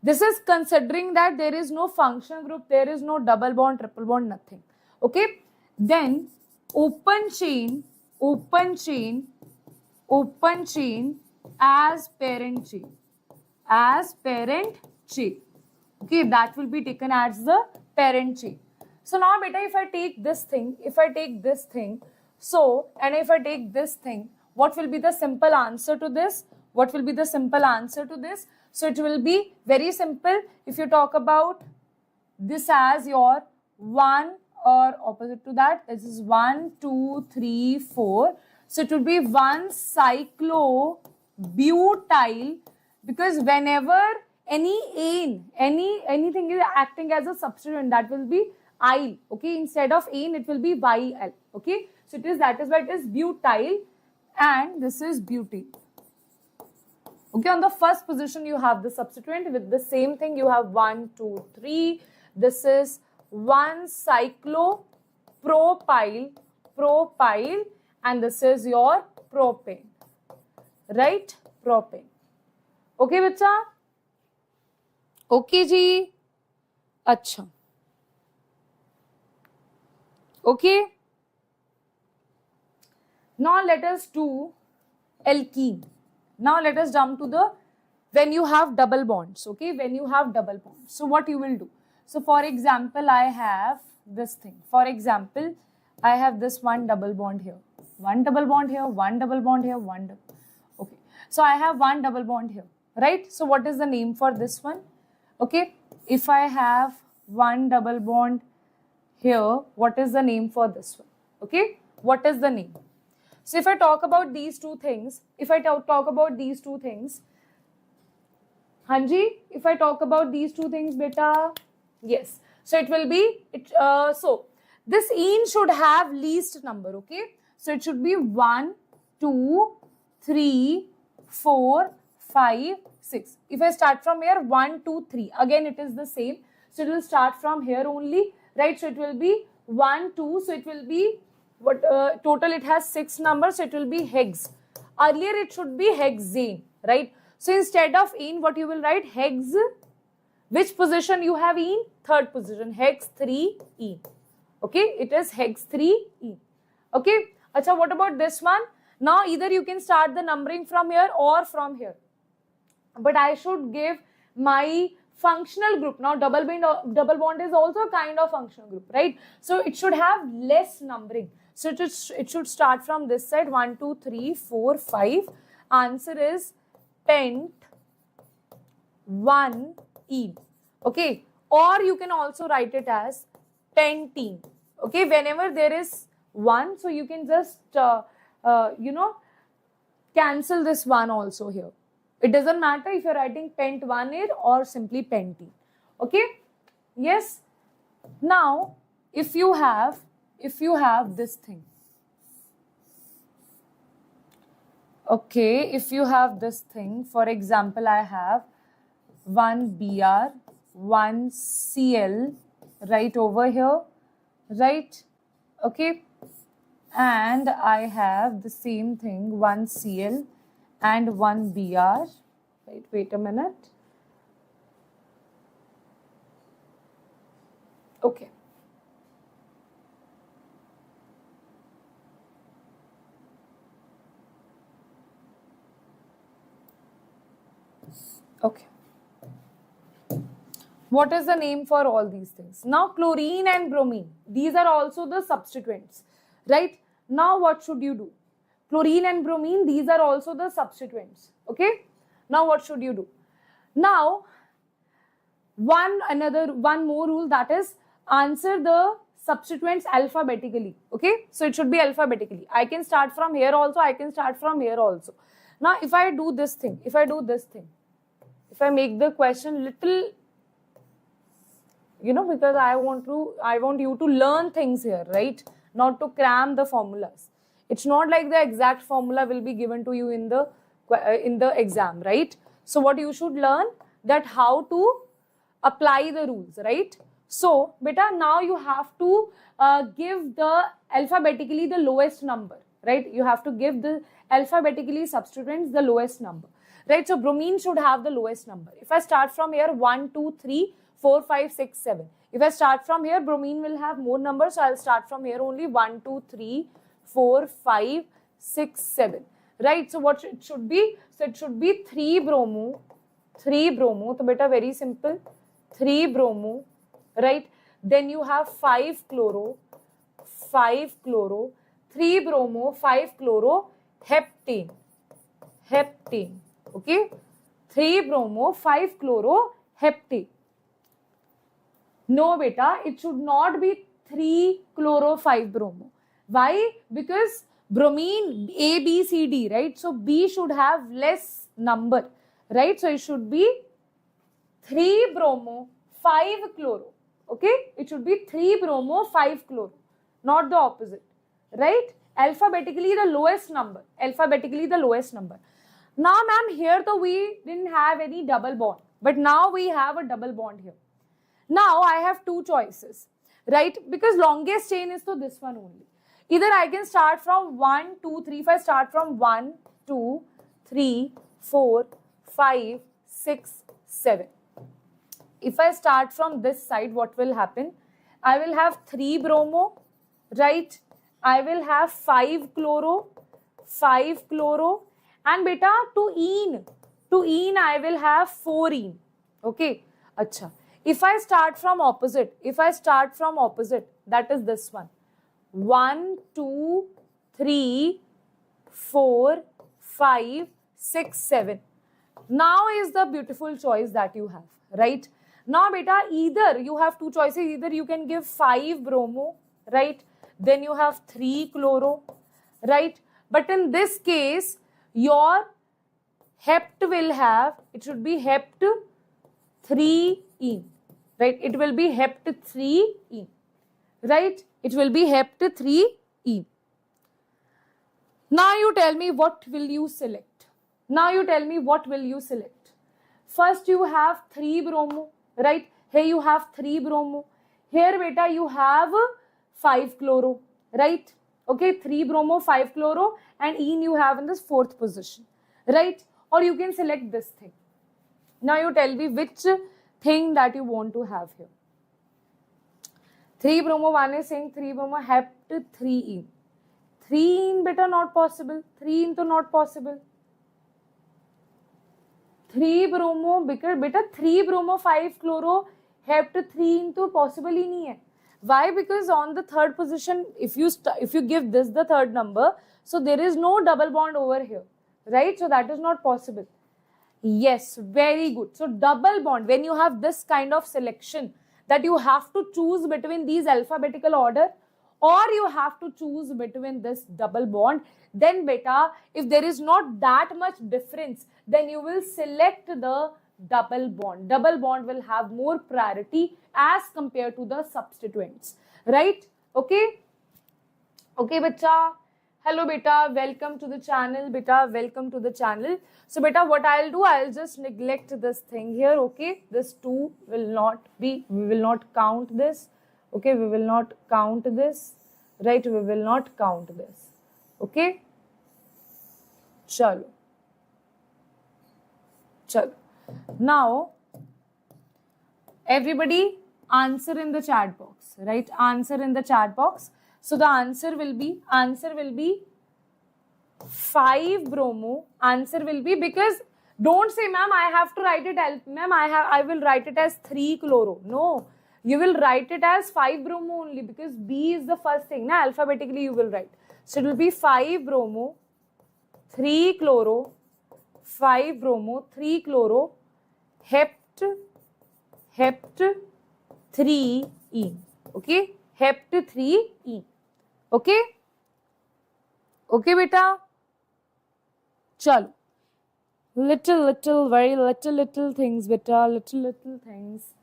this is considering that there is no functional group, there is no double bond, triple bond, nothing. Okay, then open chain as parent chain, okay, that will be taken as the parent chain. So now beta, if I take this thing, so, and if I take this thing, what will be the simple answer to this? So it will be very simple. If you talk about this as your 1, or opposite to that, this is 1, 2, 3, 4. So it will be 1 cyclobutyl, because whenever anything is acting as a substituent, that will be il. Okay, instead of ane, it will be yl. Okay, so that is why it is butyl, and this is butene. Okay, on the first position you have the substituent. With the same thing you have 1, 2, 3. This is 1 cyclopropyl, and this is your propane, right? Propane. Okay बच्चा? Okay जी? अच्छा. Okay. Now let us do alkene. Now let us jump to the when you have double bonds. Okay, when you have double bonds. So what you will do? So for example, I have this thing. For example, I have this one double bond here. One double bond here, one double bond here, one double. Okay. So I have one double bond here, right? So what is the name for this one? Okay. If I have one double bond here, what is the name for this one? Okay. What is the name? So if I talk about these two things, Hanji, if I talk about these two things, beta, yes. So it will be, so this ene should have least number, okay? So it should be 1, 2, 3, 4, 5, 6. If I start from here, 1, 2, 3, again it is the same. So it will start from here only, right? So it will be 1, 2, so it will be, what total it has 6 numbers, so it will be hex. Earlier it should be hexane, right? So instead of ene, what you will write? Hex. Which position you have ene? Third position, hex 3 ene. Okay, it is hex 3 ene. Okay, acha, what about this one? Now either you can start the numbering from here or from here, but I should give my functional group. Now double bond is also a kind of functional group, right? So it should have less numbering. So it should start from this side, 1, 2, 3, 4, 5. Answer is pent 1 ene. Okay, or you can also write it as pentene. Okay, whenever there is 1, so you can just cancel this 1 also here. It doesn't matter if you're writing pent 1 here or simply pentene. Okay, yes. Now if you have this thing, okay, if you have this thing, for example, I have 1 Br, 1 Cl right over here, right? Okay, and I have the same thing, 1 Cl and 1 Br. Wait a minute. Okay. Okay. What is the name for all these things? Now chlorine and bromine, these are also the substituents, right? Now what should you do? Chlorine and bromine, these are also the substituents. Okay, now what should you do? Now, one more rule, that is answer the substituents alphabetically. Okay, so it should be alphabetically. I can start from here also, I can start from here also. Now if I do this thing, if I make the question little, because I want you to learn things here, right? Not to cram the formulas. It's not like the exact formula will be given to you in the exam, right? So what you should learn, that how to apply the rules, right? So beta, now you have to give the alphabetically the lowest number, right? You have to give the alphabetically substituents the lowest number, right? So bromine should have the lowest number. If I start from here 1 2 3 4 5 6 7, if I start from here, bromine will have more numbers, so I'll start from here only 1 2 3 4 5 6 7, right? So what it should be? So it should be 3 bromo. So beta, very simple, 3 bromo, right? Then you have 5 chloro, 3 bromo, 5 chloro, heptane, okay? 3 bromo, 5 chloro, heptane. No beta, it should not be 3 chloro, 5 bromo. Why? Because bromine A, B, C, D, right? So B should have less number, right? So it should be 3 bromo, 5 chloro. Okay, it should be 3 bromo, 5 chloro, not the opposite, right? Alphabetically the lowest number. Now ma'am, here though we didn't have any double bond, but now we have a double bond here. Now I have two choices, right? Because longest chain is to this one only. Either I can start from 1 2 3. If I start from 1 2 3 4 5 6 7, if I start from this side, what will happen? I will have 3 bromo, right? I will have 5 chloro, and beta to ene I will have 4 ene. Okay, acha. If I start from opposite, that is this one. 1 2 3 4 5 6 7. Now is the beautiful choice that you have, right? Now beta, either you have two choices, either you can give 5 bromo, right? Then you have 3 chloro, right? But in this case, your hept will have, it should be hept 3 ene, right? It will be hept 3 ene, right? It will be hept 3 ene. Now you tell me what will you select? First you have 3 bromo, right? Here you have 3 bromo. Here beta you have 5 chloro, right? Okay, 3 bromo, 5 chloro, and ene you have in this 4th position, right? Or you can select this thing. Now you tell me which thing that you want to have here. 3 bromo, one is saying 3 bromo hept 3 ene. 3 ene beta not possible. 3 ene to not possible. 3 bromo, because beta 3 bromo 5 chloro hept 3 ene to possible ही नहीं है. Why? Because on the 3rd position, if you give this the 3rd number, so there is no double bond over here, right? So that is not possible. Yes, very good. So double bond, when you have this kind of selection, that you have to choose between these alphabetical order, or you have to choose between this double bond, then beta, if there is not that much difference, then you will select the double bond. Double bond will have more priority as compared to the substituents, right? Okay, bacha. Hello beta, welcome to the channel. So beta, what I'll do, I'll just neglect this thing here. Okay, this 2 will not be, we will not count this. Okay, we will not count this, right? We will not count this. Okay, chalo. Now everybody answer in the chat box, right? Answer in the chat box. So the answer will be 5 bromo. Answer will be, because don't say ma'am I have to write it, ma'am I will write it as 3 chloro. No, you will write it as 5 bromo only, because B is the first thing. Now alphabetically you will write. So it will be 5 bromo, 3 chloro, 5 bromo, 3 chloro, hept 3-ene. Okay, hept 3-ene. Okay, okay beta. Chalo. Little, very little things, beta, little things.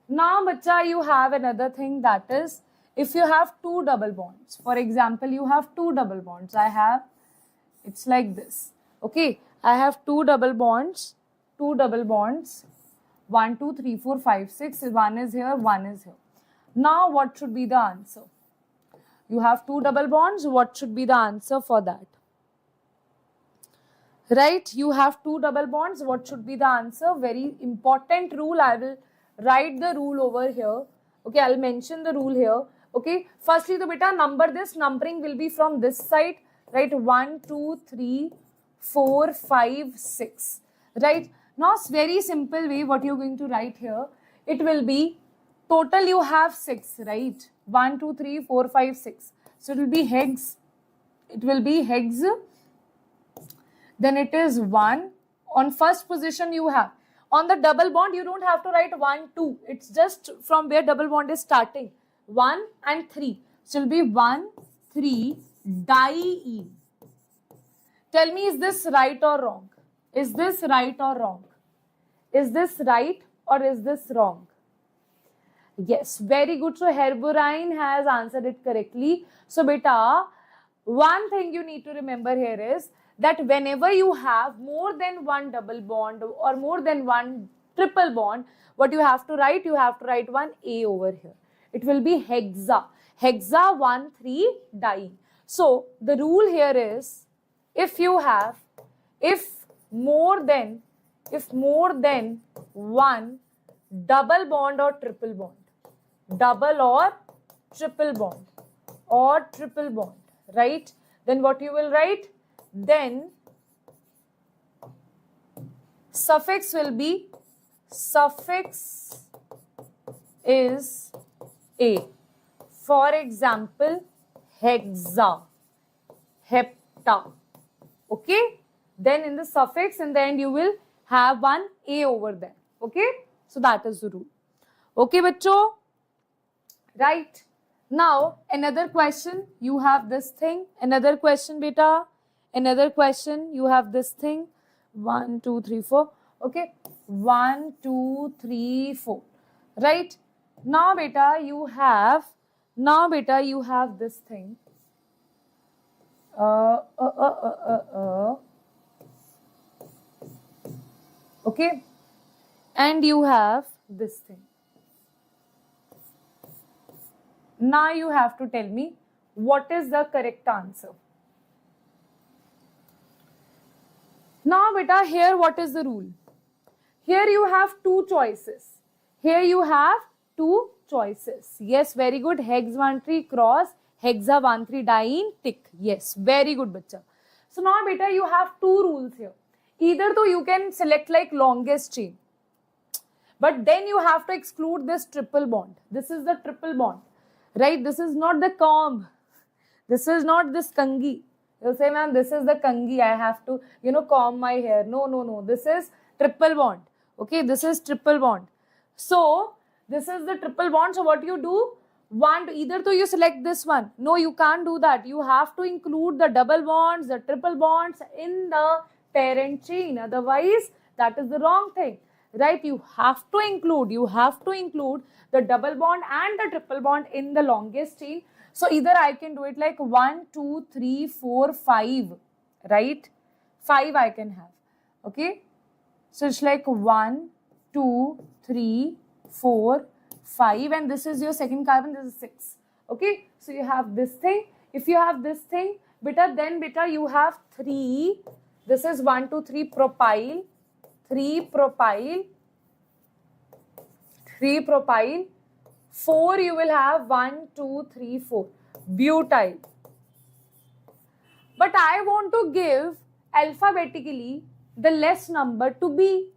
Now, bacha, you have another thing, that is, if you have two double bonds. For example, you have two double bonds. It's like this. Okay, I have two double bonds. 1, 2, 3, 4, 5, 6. One is here, one is here. Now, what should be the answer? You have two double bonds. What should be the answer for that? Right, you have two double bonds. What should be the answer? Very important rule. I will write the rule over here. Okay, I'll mention the rule here. Okay, firstly, the beta number this. Numbering will be from this side. Right, 1, 2, 3, 4, 5, 6. Right, now it's very simple way. What you're going to write here? It will be total. You have 6. Right, 1, 2, 3, 4, 5, 6. So it will be hex. It will be hex. Then it is 1. On first position you have. On the double bond, you don't have to write 1, 2. It's just from where double bond is starting. 1 and 3. So it will be 1, 3, diene. Tell me, is this right or wrong? Is this right or wrong? Is this right or is this wrong? Yes, very good. So Herborine has answered it correctly. So beta, one thing you need to remember here is that whenever you have more than one double bond or more than one triple bond, what you have to write? You have to write one A over here. It will be hexa. Hexa 1, 3, diene. So the rule here is, if more than one double bond or triple bond, right? Then what you will write? Then suffix is A. For example, hexa, hepta. Okay, then in the suffix in the end you will have one A over there. Okay, so that is the rule. Okay, bacho. Right, now another question. You have this thing. Another question, beta. Another question. You have this thing. 1, 2, 3, 4. Okay, 1, 2, 3, 4. Right, now beta you have this thing. Okay, and you have this thing. Now you have to tell me what is the correct answer. Now beta, here what is the rule? Here you have two choices. Yes, very good. Hex 1, 3, cross. Hexa 1, 3, diene, tick. Yes, very good, bacha. So now beta, you have two rules here. Either though you can select like longest chain, but then you have to exclude this triple bond. This is the triple bond, right? This is not the comb. This is not this kangi. You'll say, ma'am, this is the kangi. I have to, comb my hair. No. This is triple bond. Okay, this is triple bond. So this is the triple bond. So what you do? Either though you select this one. No, you can't do that. You have to include the double bonds, the triple bonds in the parent chain. Otherwise, that is the wrong thing. Right? You have to include the double bond and the triple bond in the longest chain. So either I can do it like 1, 2, 3, 4, 5. Right? 5 I can have. Okay? So it's like 1, 2, 3, 4, 5, and this is your second carbon, this is 6. Okay, so you have this thing. If you have this thing, beta, then beta, you have 3. This is 1, 2, 3 propyl, 3 propyl, 3 propyl. 4 you will have 1, 2, 3, 4 butyl. But I want to give alphabetically the less number to B,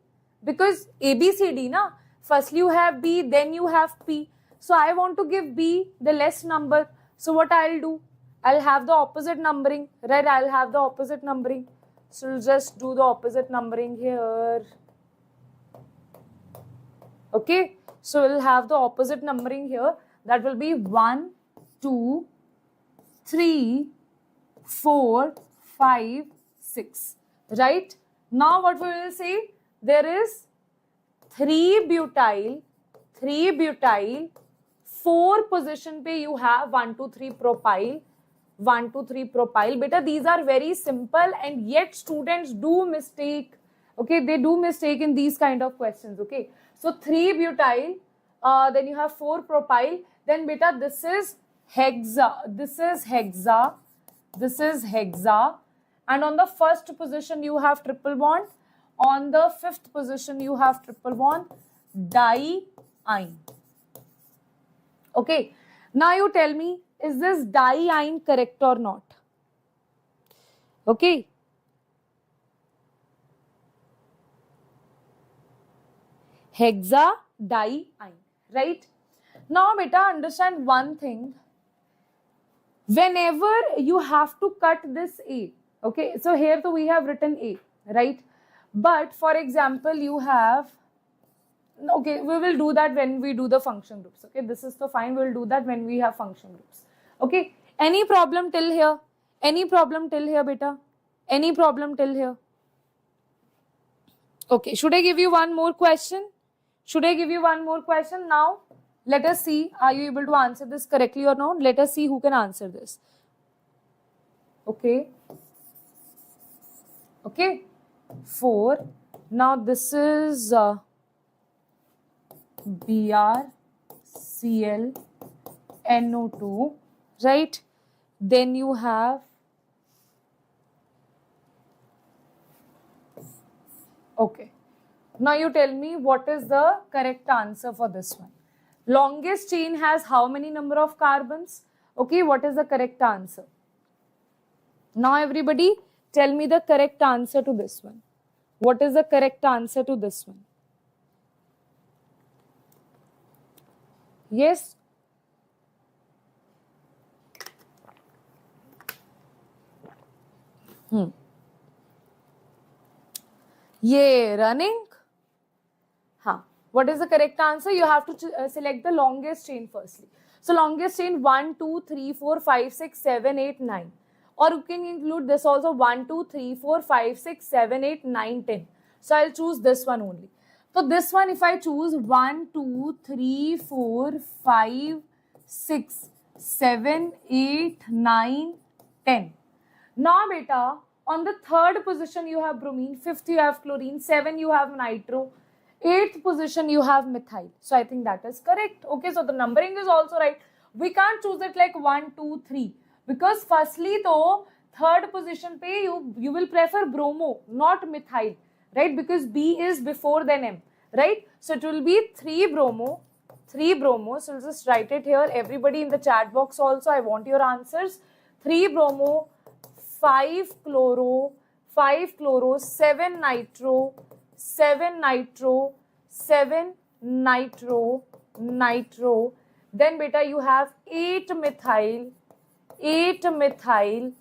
because A, B, C, D, na? Firstly you have B, then you have P. So I want to give B the less number. So what I'll do? I'll have the opposite numbering, right? I'll have the opposite numbering. So we'll just do the opposite numbering here. Okay, so we'll have the opposite numbering here. That will be 1, 2, 3, 4, 5, 6. Right? Now what we will say? There is 3 butyl, 4 position pe you have 1, 2, 3 propyl, 1, 2, 3 propyl. Beta, these are very simple and yet students do mistake. Okay, they do mistake in these kind of questions. Okay, so 3 butyl, then you have 4 propyl. Then beta, this is hexa, this is hexa, this is hexa. And on the first position you have triple bond. On the fifth position you have triple bond, diene. Okay, now you tell me, is this diene correct or not? Okay. Hexa, diene, right? Now beta, understand one thing. Whenever you have to cut this A, okay, so here so we have written A, right? But for example, you have, okay, we will do that when we do the function groups. Okay, this is so fine. We'll do that when we have function groups. Okay, any problem till here? Any problem till here, beta? Any problem till here? Okay, should I give you one more question? Should I give you one more question now? Let us see. Are you able to answer this correctly or not? Let us see who can answer this. Okay. Okay. 4. Now this is BrClNO2, right? Then you have, okay. Now you tell me what is the correct answer for this one. Longest chain has how many number of carbons? Okay, what is the correct answer? Now everybody tell me the correct answer to this one. What is the correct answer to this one? Yes? Yeah, running? Huh. What is the correct answer? You have to select the longest chain firstly. So longest chain 1, 2, 3, 4, 5, 6, 7, 8, 9. Or you can include this also 1, 2, 3, 4, 5, 6, 7, 8, 9, 10. So I'll choose this one only. So this one if I choose 1, 2, 3, 4, 5, 6, 7, 8, 9, 10. Now beta, on the third position you have bromine, fifth you have chlorine, 7 you have nitro, 8th position you have methyl. So I think that is correct. Okay, so the numbering is also right. We can't choose it like 1, 2, 3. Because firstly though, third position pe you will prefer bromo, not methyl, right? Because B is before then M, right? So it will be 3 bromo. So I'll just write it here. Everybody in the chat box also, I want your answers. 3 bromo, 5 chloro, 7 nitro, 7 nitro, 7 nitro, nitro. Then beta you have 8 methyl, 8 methyl.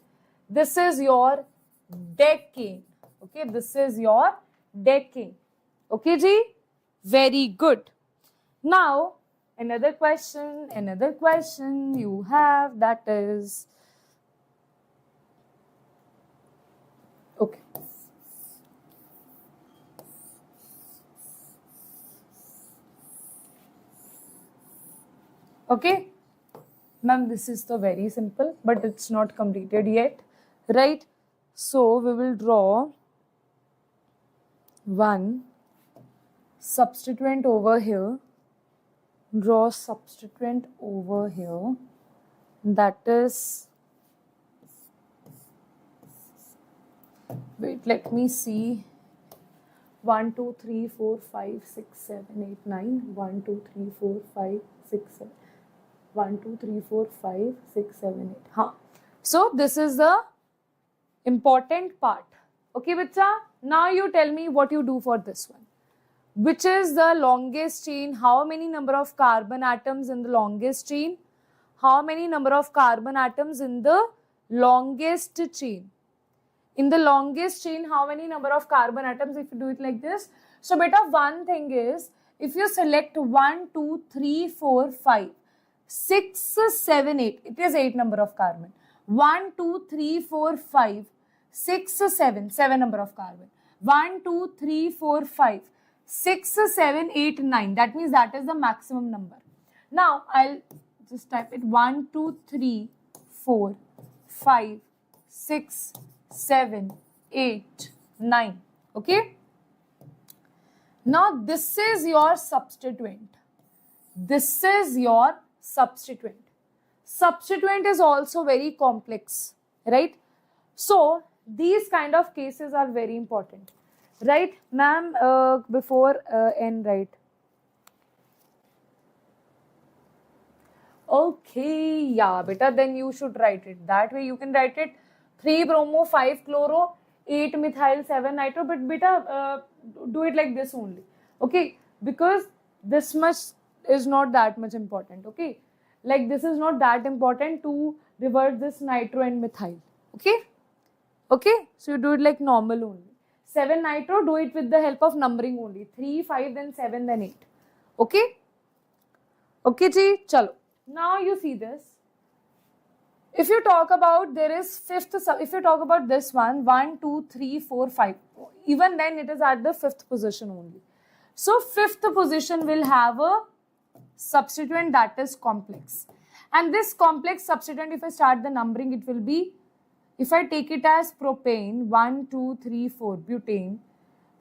This is your decane. Okay, this is your decane. Okay, ji? Very good. Now, another question you have, that is, okay. Okay. Ma'am, this is so very simple, but it's not completed yet, right? So we will draw one substituent over here, draw substituent over here, that is, wait, let me see, 1, 2, 3, 4, 5, 6, 7, 8, 9, 1, 2, 3, 4, 5, 6, 7. 1, 2, 3, 4, 5, 6, 7, 8. Huh. So this is the important part. Okay, bacha? Now you tell me what you do for this one. Which is the longest chain? How many number of carbon atoms in the longest chain? How many number of carbon atoms in the longest chain? In the longest chain, how many number of carbon atoms if you do it like this? So beta, one thing is, if you select 1, 2, 3, 4, 5, 6, 7, 8, it is 8 number of carbon. 1, 2, 3, 4, 5, 6, 7, 7 number of carbon. 1, 2, 3, 4, 5, 6, 7, 8, 9. That means that is the maximum number. Now I'll just type it 1, 2, 3, 4, 5, 6, 7, 8, 9. Okay. Now this is your substituent. This is your substituent. Substituent is also very complex, right? So these kind of cases are very important, right? Ma'am, before N, right? Okay, yeah, beta, then you should write it. That way you can write it 3 bromo, 5 chloro, 8 methyl, 7 nitro, but beta, do it like this only, okay? Because this much is not that much important, okay? Like this is not that important to revert this nitro and methyl, okay? Okay, so you do it like normal only. 7 nitro, do it with the help of numbering only. 3, 5, then 7, then 8, okay? Okay, ji, chalo. Now you see this. If you talk about, there is fifth, if you talk about this one, 1, 2, 3, 4, 5, even then it is at the 5th position only. So 5th position will have a substituent that is complex. And this complex substituent, if I start the numbering, it will be, if I take it as propane, 1, 2, 3, 4, butane,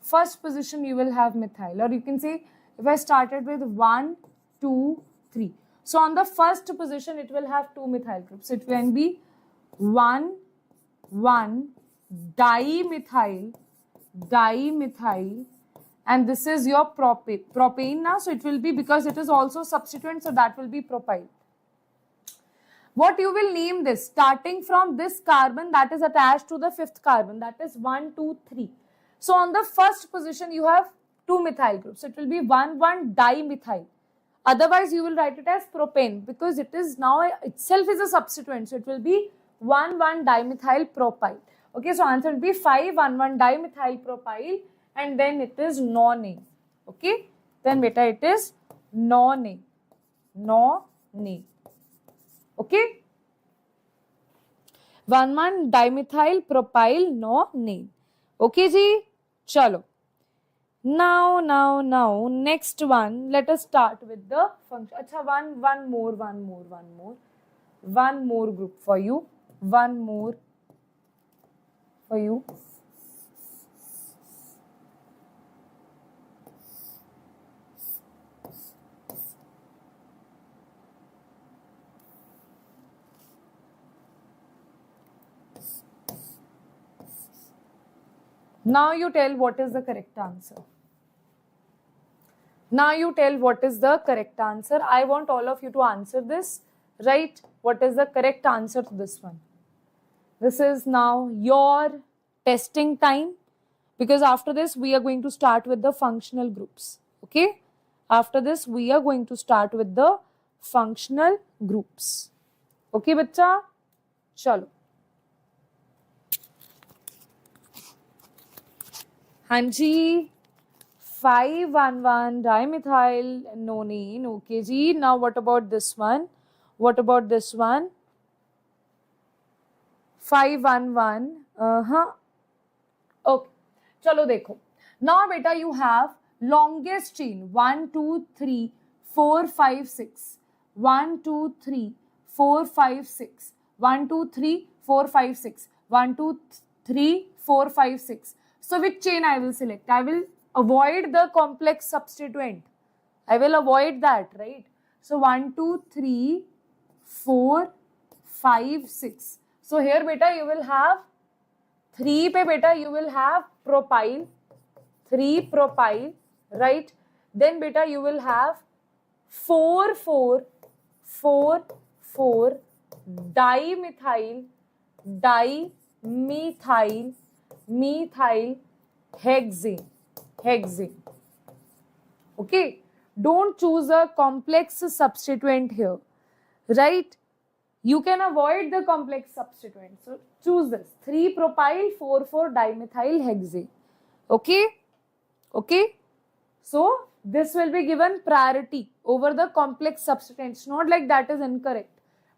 first position you will have methyl. Or you can say, if I started with 1, 2, 3. So on the first position, it will have 2 methyl groups. It can be 1, 1, dimethyl, and this is your propane now. So it will be, because it is also substituent, so that will be propyl. What you will name this, starting from this carbon that is attached to the 5th carbon, that is 1, 2, 3. So on the first position, you have 2 methyl groups. So it will be 1, 1, dimethyl. Otherwise, you will write it as propane, because it is now itself is a substituent. So it will be 1, 1, dimethyl propyl. Okay, so answer will be 5, 1, 1, dimethyl propyl, and then it is nonane. Okay, then beta it is nonane. Okay, 1, 1, dimethyl propyl nonane. Okay, ji, chalo. Now, next one, let us start with the function. Acha, one more group for you. One more for you. Now you tell what is the correct answer. Now you tell what is the correct answer. I want all of you to answer this, right? What is the correct answer to this one? This is now your testing time, because after this we are going to start with the functional groups. Okay? After this we are going to start with the functional groups. Okay, bacha? Chalo. Hanji. 5, 1, 1, dimethyl nonane. Okay, ji. Now what about this one? What about this one? 5, 1, 1. Okay. Chalo dekho. Now beta you have longest chain. 1, 2, 3, 4, 5, 6. 1, 2, 3, 4, 5, 6. 1, 2, 3, 4, 5, 6. 1, 2, 3, 4, 5, 6. So which chain I will select? I will avoid the complex substituent. I will avoid that, right? So 1, 2, 3, 4, 5, 6. So here beta you will have 3 pe beta you will have propyl, 3 propyl, right? Then beta you will have 4, 4, 4, 4, dimethyl, methyl, hexane. Okay, don't choose a complex substituent here, right? You can avoid the complex substituent. So choose this 3 propyl 4 4 dimethyl hexane. Okay, okay. So this will be given priority over the complex substituent. It's not like that is incorrect,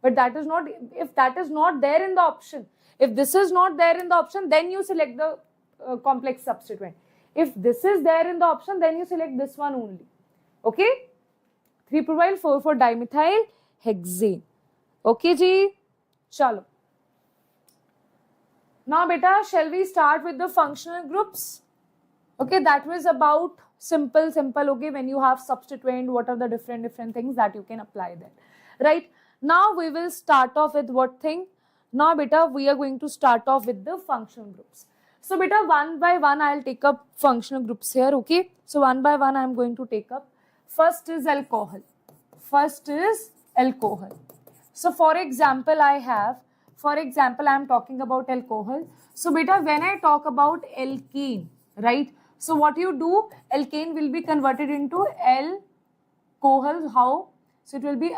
but that is not, if that is not there in the option, if this is not there in the option, then you select the complex substituent. If this is there in the option, then you select this one only. Okay, 3-propyl 4,4-dimethyl hexane. Okay ji, chalo. Now beta, shall we start with the functional groups? Okay, that was about simple, okay, when you have substituent, what are the different things that you can apply there, right? Now we will start off with what thing? Now beta, we are going to start off with the functional groups. So beta, one by one I'll take up functional groups here, okay? So one by one I'm going to take up. First is alcohol. So for example, I'm talking about alcohol. So beta, when I talk about alkane, right? So what you do, alkane will be converted into alcohol. How? So it will be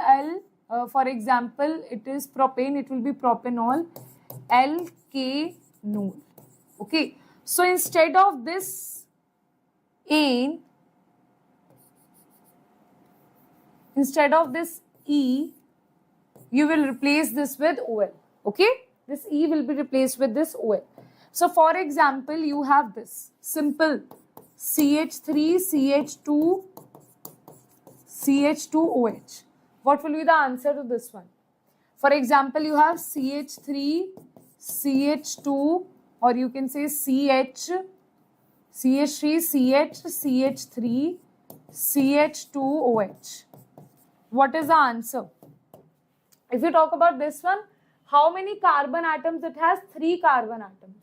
for example, it is propane, it will be propanol, alkanol. Okay. So instead of this ane, instead of this E, you will replace this with OL. Okay. This E will be replaced with this OL. So for example, you have this simple CH3, CH2OH. What will be the answer to this one? For example, you have CH3, CH2, or you can say CH3, CH3, CH2OH. What is the answer? If you talk about this one, how many carbon atoms it has? 3 carbon atoms,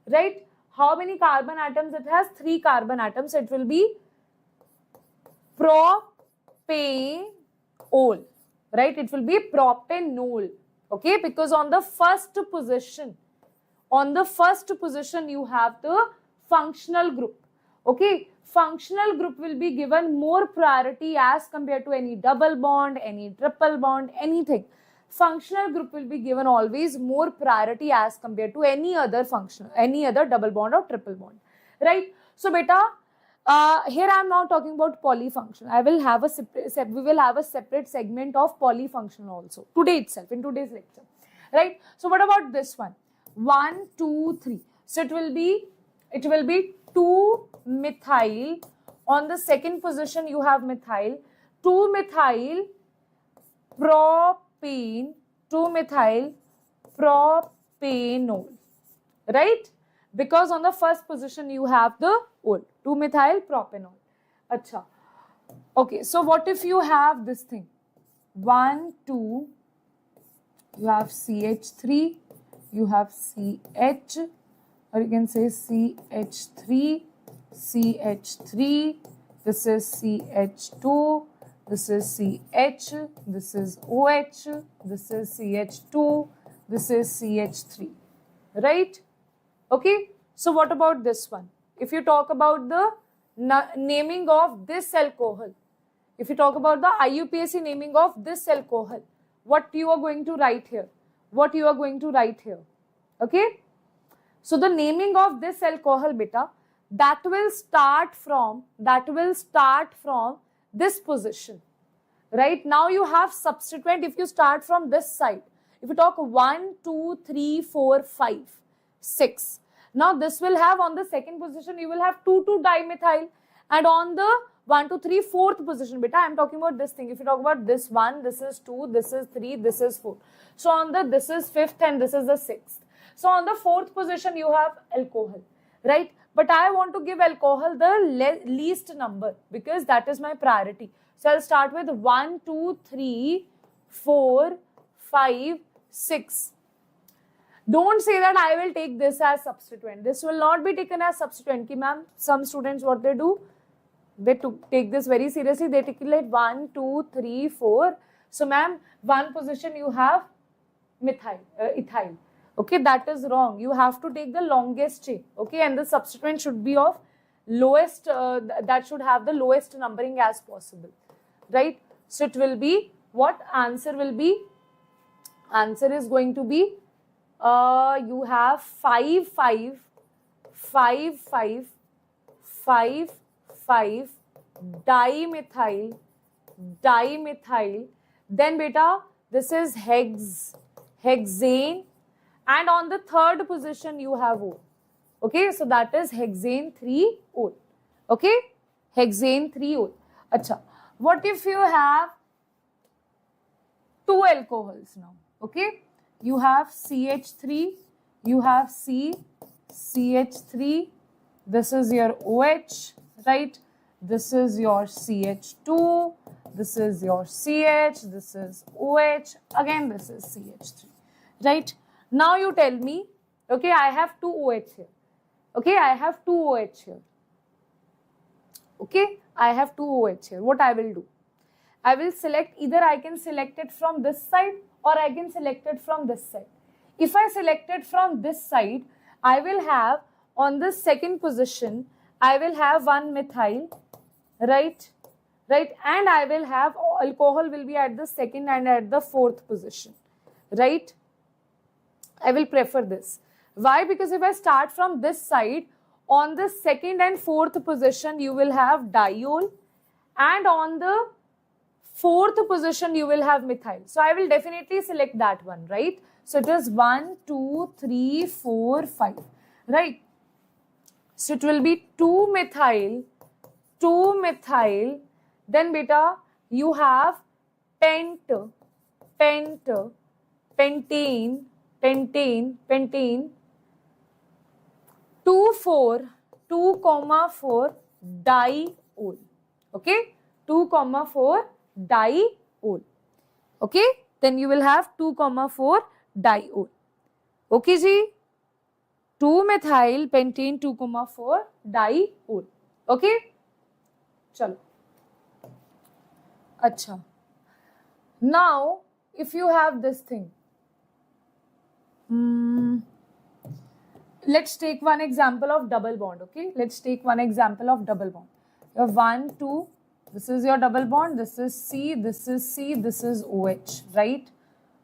right? How many carbon atoms it has? 3 carbon atoms. It will be propanol, right? It will be propanol, okay? Because on the first position you have the functional group, okay? Functional group will be given more priority as compared to any double bond, any triple bond, anything. Functional group will be given always more priority as compared to any other double bond or triple bond, right? So beta, here I am now talking about polyfunctional. We will have a separate segment of polyfunctional also today itself, in today's lecture, right? So what about this one? 1, 2, 3. So it will be 2-methyl. On the second position you have methyl. 2-methyl propane, 2-methyl propanol, right? Because on the first position you have the ol, 2-methyl propanol. Acha. Okay, so what if you have this thing? 1, 2, you have CH3, you have CH, or you can say CH3, CH3, this is CH2, this is CH, this is OH, this is CH2, this is CH3, right? Okay, so what about this one? If you talk about the naming of this alcohol, if you talk about the IUPAC naming of this alcohol, what you are going to write here? Okay, so the naming of this alcohol, beta, that will start from this position, right? Now you have substituent. If you start from this side, if you talk 1, 2, 3, 4, 5, 6, now this will have on the second position, you will have 2,2-dimethyl, and on the 1, 2, 3, fourth position, beta, I am talking about this thing. If you talk about this 1, this is 2, this is 3, this is 4. So on the, this is 5th and this is the 6th. So on the 4th position, you have alcohol, right? But I want to give alcohol the least number because that is my priority. So I'll start with 1, 2, 3, 4, 5, 6. Don't say that I will take this as substituent. This will not be taken as substituent. Ki ma'am, some students, what they do, they take this very seriously. They take it like 1, 2, 3, 4. So ma'am, one position you have ethyl. Okay, that is wrong. You have to take the longest chain. Okay, and the substituent should be of lowest, that should have the lowest numbering as possible. Right? So it will be, what answer will be? Answer is going to be, you have 5, 5, 5, 5, 5, 5, dimethyl, dimethyl. Then beta, this is hexane, and on the third position you have O. Okay, so that is hexane 3-ol. Okay, hexane 3-ol. Acha, what if you have two alcohols now? Okay, you have CH3, you have CH3, this is your OH, right? This is your CH2, this is your CH, this is OH, again this is CH3, right? Now you tell me, okay, I have two OH here. Okay, I have two OH here. Okay, I have two OH here. What I will do? I will select, either I can select it from this side or I can select it from this side. If I select it from this side, I will have on the second position, I will have one methyl, right? Right, and I will have alcohol will be at the second and at the fourth position, right? I will prefer this. Why? Because if I start from this side, on the second and fourth position you will have diol, and on the fourth position you will have methyl. So I will definitely select that one, right? So it is 1, 2, 3, 4, 5, right? So it will be 2 methyl, then beta you have pentane, 2,4 diol. Okay, 2,4 diol. Okay, then you will have 2,4 diol. Okay ji, 2 methyl pentane 2,4 diol. Okay, chalo. Acha. Now, if you have this thing, let's take one example of double bond. Okay, let's take one example of double bond. You have 1, 2. This is your double bond. This is C. This is C. This is OH. Right?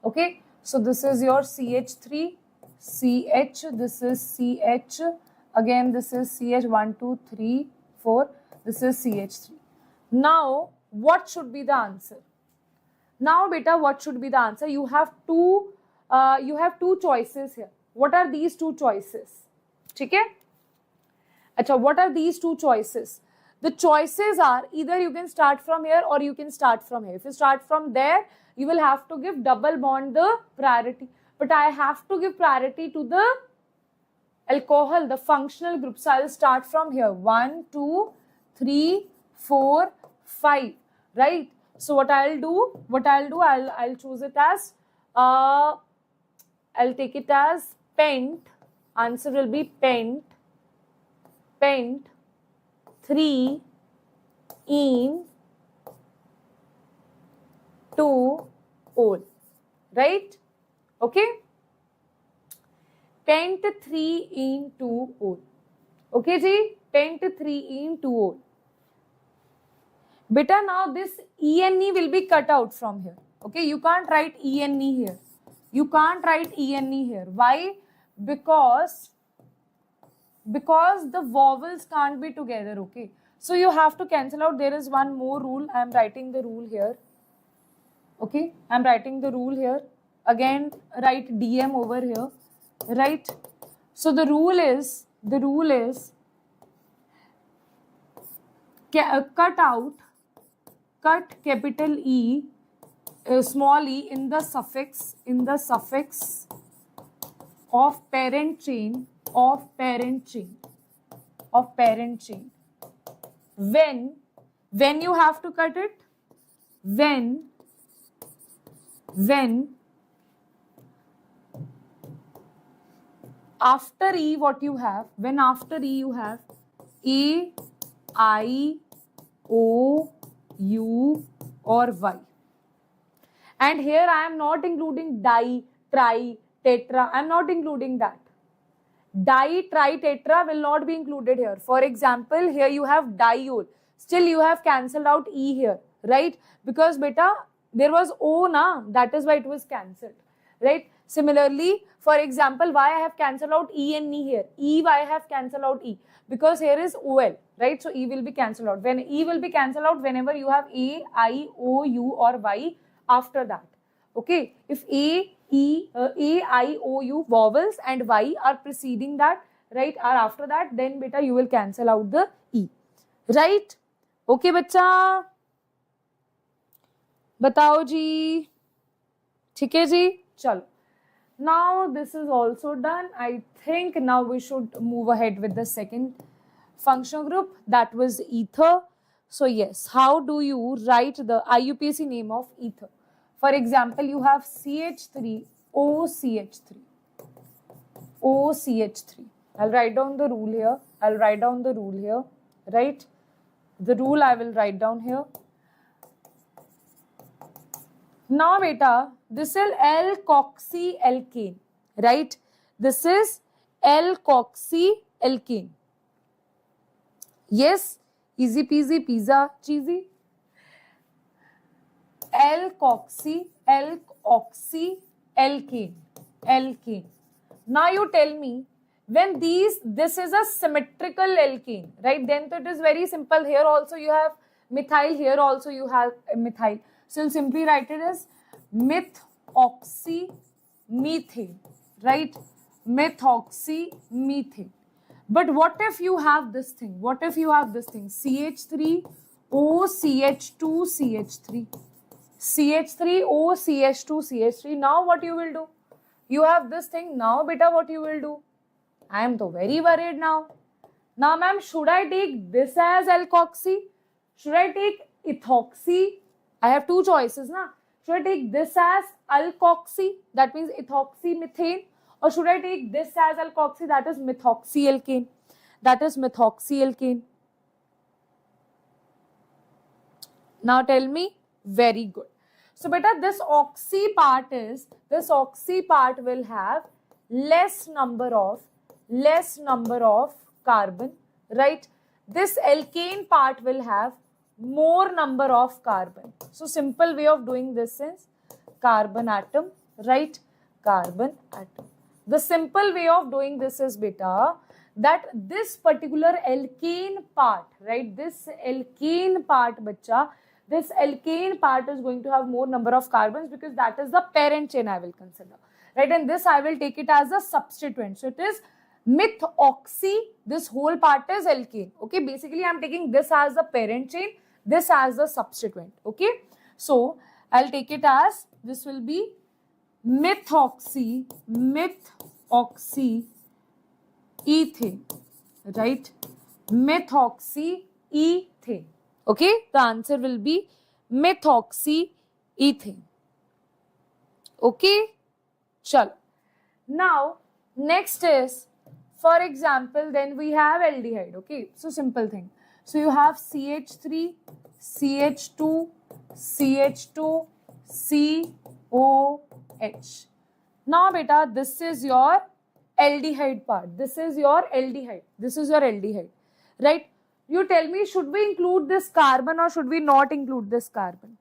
Okay. So this is your CH3, CH. This is CH. Again, this is CH. 1, 2, 3, 4. This is CH3. Now, what should be the answer? Now, beta, what should be the answer? You have two choices here. What are these two choices? Okay? Achha, what are these two choices? The choices are either you can start from here or you can start from here. If you start from there, you will have to give double bond the priority. But I have to give priority to the alcohol, the functional group. So I will start from here. 1, 2, 3, 4, 5. Right? So what I'll do, I'll choose it as, I'll take it as pent. Answer will be pent 3 in 2-ol. Right? Okay? Pent 3 in 2-ol. Okay, ji? Pent 3 in 2-ol. Beta, now this ENE will be cut out from here. Okay, you can't write ENE here. You can't write ENE here. Why? Because the vowels can't be together. Okay, so you have to cancel out. There is one more rule. I am writing the rule here. Okay, I am writing the rule here. Again, write DM over here. Right? So the rule is cut capital E, small e in the suffix of parent chain. When you have to cut it? When after E, what you have? When after E you have A, I, O, U or Y. And here I am not including di, tri, tetra. I am not including that. Di, tri, tetra will not be included here. For example, here you have diol. Still you have cancelled out E here, right? Because beta, there was O na, that is why it was cancelled, right? Similarly, for example, why I have cancelled out E and E here? E, why I have cancelled out E? Because here is OL, right? So E will be cancelled out. When E will be cancelled out whenever you have A, I, O, U or Y after that. Okay, if A, I, O, U vowels and Y are preceding that, right, are after that, then beta you will cancel out the E, right? Okay, बच्चा बताओ जी, ठीक है जी, चलो. Now this is also done. I think now we should move ahead with the second functional group, that was ether. So yes, how do you write the IUPAC name of ether? For example, you have CH3, OCH3, OCH3. I'll write down the rule here. I'll write down the rule here, right? The rule I will write down here. Now beta, this is L-coxyalkane, right? This is L-coxyalkane. Yes, easy peasy pizza cheesy. L-coxyalkane, alkane. Now you tell me, when this is a symmetrical alkane, right? Then it is very simple. Here also you have methyl, here also you have methyl. So you'll simply write it as methoxymethane, right? Methoxymethane. But what if you have this thing? What if you have this thing? CH3, OCH2, CH3. CH3, OCH2, CH3. Now what you will do? You have this thing. Now beta, what you will do? I am so very worried now. Now ma'am, should I take this as alkoxy? Should I take ethoxy? I have two choices, na? Should I take this as alkoxy, that means ethoxymethane, or should I take this as alkoxy, that is methoxyalkane? That is methoxyalkane. Now tell me, very good. So beta, this oxy part will have less number of carbon, right? This alkane part will have more number of carbon. So simple way of doing this is carbon atom, right? Carbon atom. The simple way of doing this is beta, that this particular alkane part, right? This alkane part, bacha, this alkane part is going to have more number of carbons because that is the parent chain I will consider, right? And this I will take it as a substituent. So it is methoxy, this whole part is alkane. Okay, basically I am taking this as the parent chain, this as the substituent. Okay, so I'll take it as, this will be methoxy ethane, right? Methoxy ethane. Okay, the answer will be methoxy ethane. Okay, chalo. Now next is, for example, then we have aldehyde. Okay, so simple thing. So you have CH3, CH2, CH2, COH. Now beta, this is your aldehyde part. This is your aldehyde. This is your aldehyde, right? You tell me, should we include this carbon or should we not include this carbon?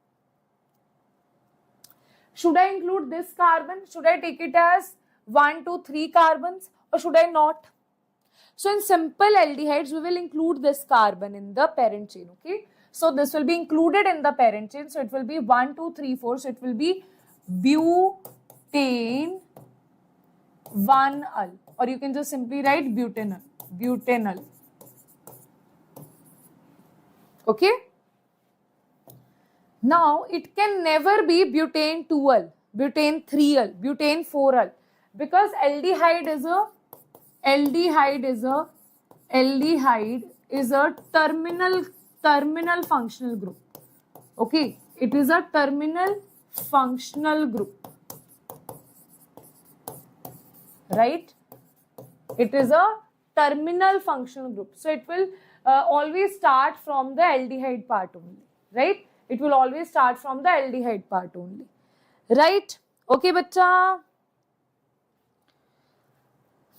Should I include this carbon? Should I take it as 1, 2, 3 carbons or should I not? So in simple aldehydes, we will include this carbon in the parent chain, okay? So this will be included in the parent chain. So it will be 1, 2, 3, 4. So it will be butane 1-ul, or you can just simply write butanol. Butanol. Okay? Now it can never be butane 2-ul, butane 3-ul, butane 4-ul, because aldehyde is a terminal functional group. Okay, it is a terminal functional group, right? It is a terminal functional group, so it will always start from the aldehyde part only, right? It will always start from the aldehyde part only, right? Okay, bacha.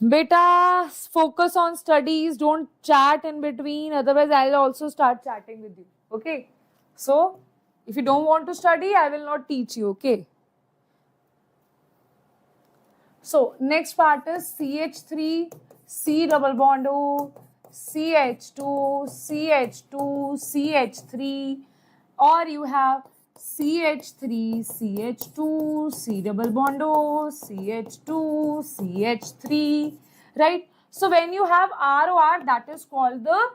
Beta, focus on studies, don't chat in between, otherwise I'll also start chatting with you, okay? So, if you don't want to study, I will not teach you, okay? So next part is CH3, C double bond O, CH2, CH2, CH3, or you have CH3, CH2, C double bond O, CH2, CH3, right? So when you have ROR, that is called the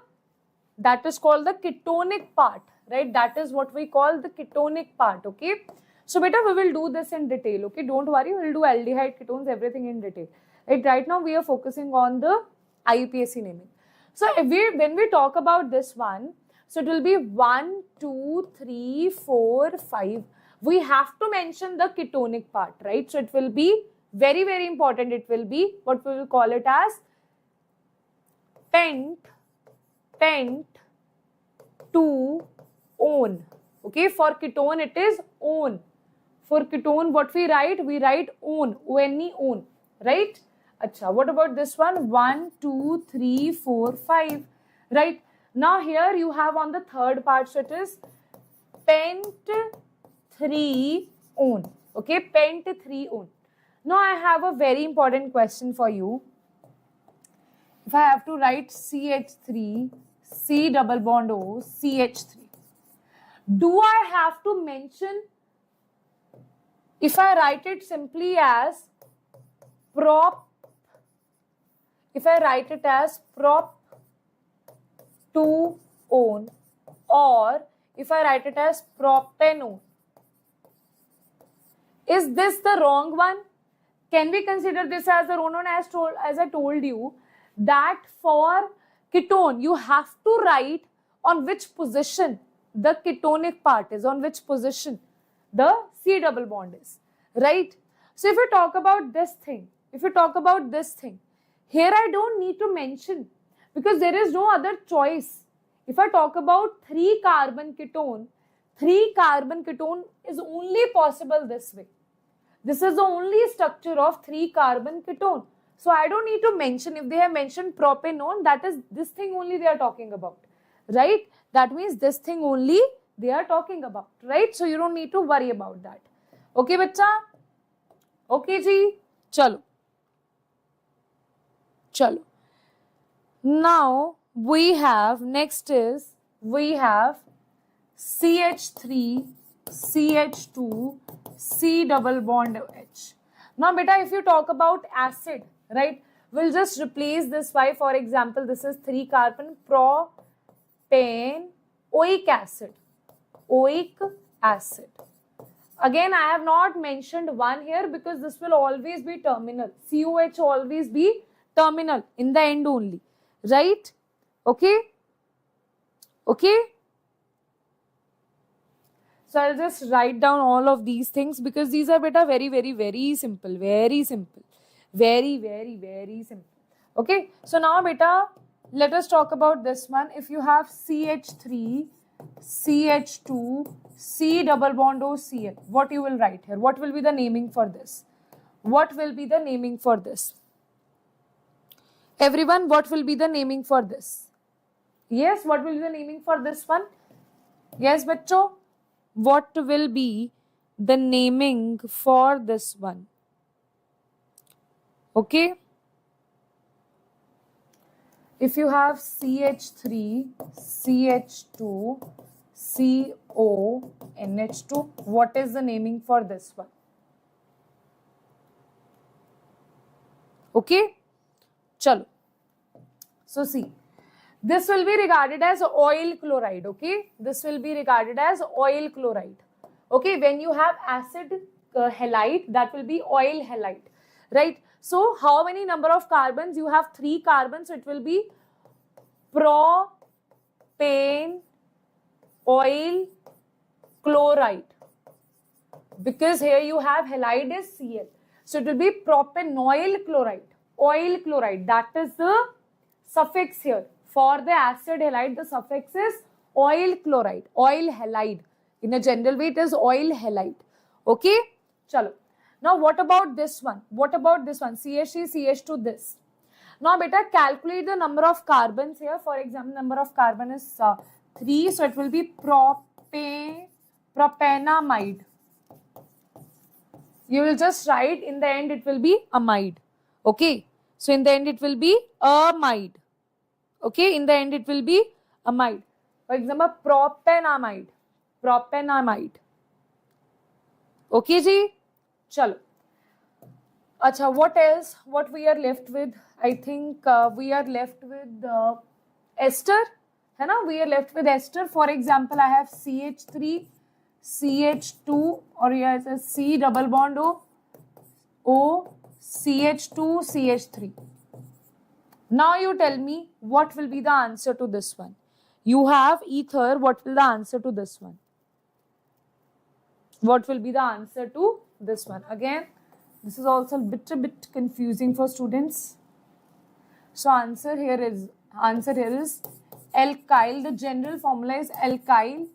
ketonic part, right? That is what we call the ketonic part, okay? So beta, we will do this in detail, okay? Don't worry, we will do aldehyde, ketones, everything in detail. Right now we are focusing on the IUPAC naming. So when we talk about this one, so it will be 1, 2, 3, 4, 5. We have to mention the ketonic part, right? So it will be very, very important. It will be what we will call it as pent, 2, one. Okay, for ketone it is one. For ketone, what we write? We write one, O-N-E, one, right? Acha, what about this one? 1, 2, 3, 4, 5, right? Now here you have on the third part, so it is pent 3 one. Okay, pent 3 one. Now I have a very important question for you. If I have to write CH3, C double bond O, CH3, do I have to mention, if I write it simply as prop 2 one, or if I write it as propanone, is this the wrong one? Can we consider this as the wrong one? As I told you that for ketone you have to write on which position the ketonic part is, on which position the C double bond is, right? So if you talk about this thing, here I don't need to mention because there is no other choice. If I talk about 3 carbon ketone is only possible this way. This is the only structure of 3 carbon ketone. So I don't need to mention. If they have mentioned propanone, that is this thing only they are talking about, right? That means this thing only they are talking about, right? So you don't need to worry about that. Okay, bacha? Okay, ji? Chalo. Now we have, next is, we have CH3, CH2, C double bond H. Now beta, if you talk about acid, right, we'll just replace this by, for example, this is 3 carbon propanoic acid. Again, I have not mentioned 1 here because this will always be terminal. COH always be terminal in the end only, right? Okay. So I'll just write down all of these things because these are beta very, very, very simple. Very, very simple. Okay. So now beta, let us talk about this one. If you have CH3, CH2, C double bond O, Cl, what you will write here? What will be the naming for this? Everyone, what will be the naming for this? Yes, what will be the naming for this one? Yes, bachcho? What will be the naming for this one? Okay. If you have CH3, CH2, CO, NH2, what is the naming for this one? Okay. Chalo. So see, this will be regarded as oil chloride, okay? This will be regarded as oil chloride. Okay, when you have acid halide, that will be oil halide, right? So how many number of carbons? You have 3 carbons, so it will be propane oil chloride. Because here you have halide is Cl. So it will be propanoyl chloride, oil chloride. That is the suffix here. For the acid halide, the suffix is oil chloride, oil halide. In a general way, it is oil halide. Okay? Chalo. Now, what about this one? CH3, CH2, this. Now, beta, calculate the number of carbons here. For example, number of carbon is 3. So, it will be propanamide. You will just write in the end it will be amide. Okay, so in the end it will be amide. Okay, in the end it will be amide. For example, propanamide. Propanamide. Okay ji, chalo. Acha, what else? What we are left with? I think we are left with ester. है ना? We are left with ester. For example, I have CH3, CH2, or here it says C double bond O, CH2, CH3. Now you tell me what will be the answer to this one. You have ether. What will the answer to this one? What will be the answer to this one? Again, this is also a bit confusing for students. So answer here is alkyl. The general formula is alkyl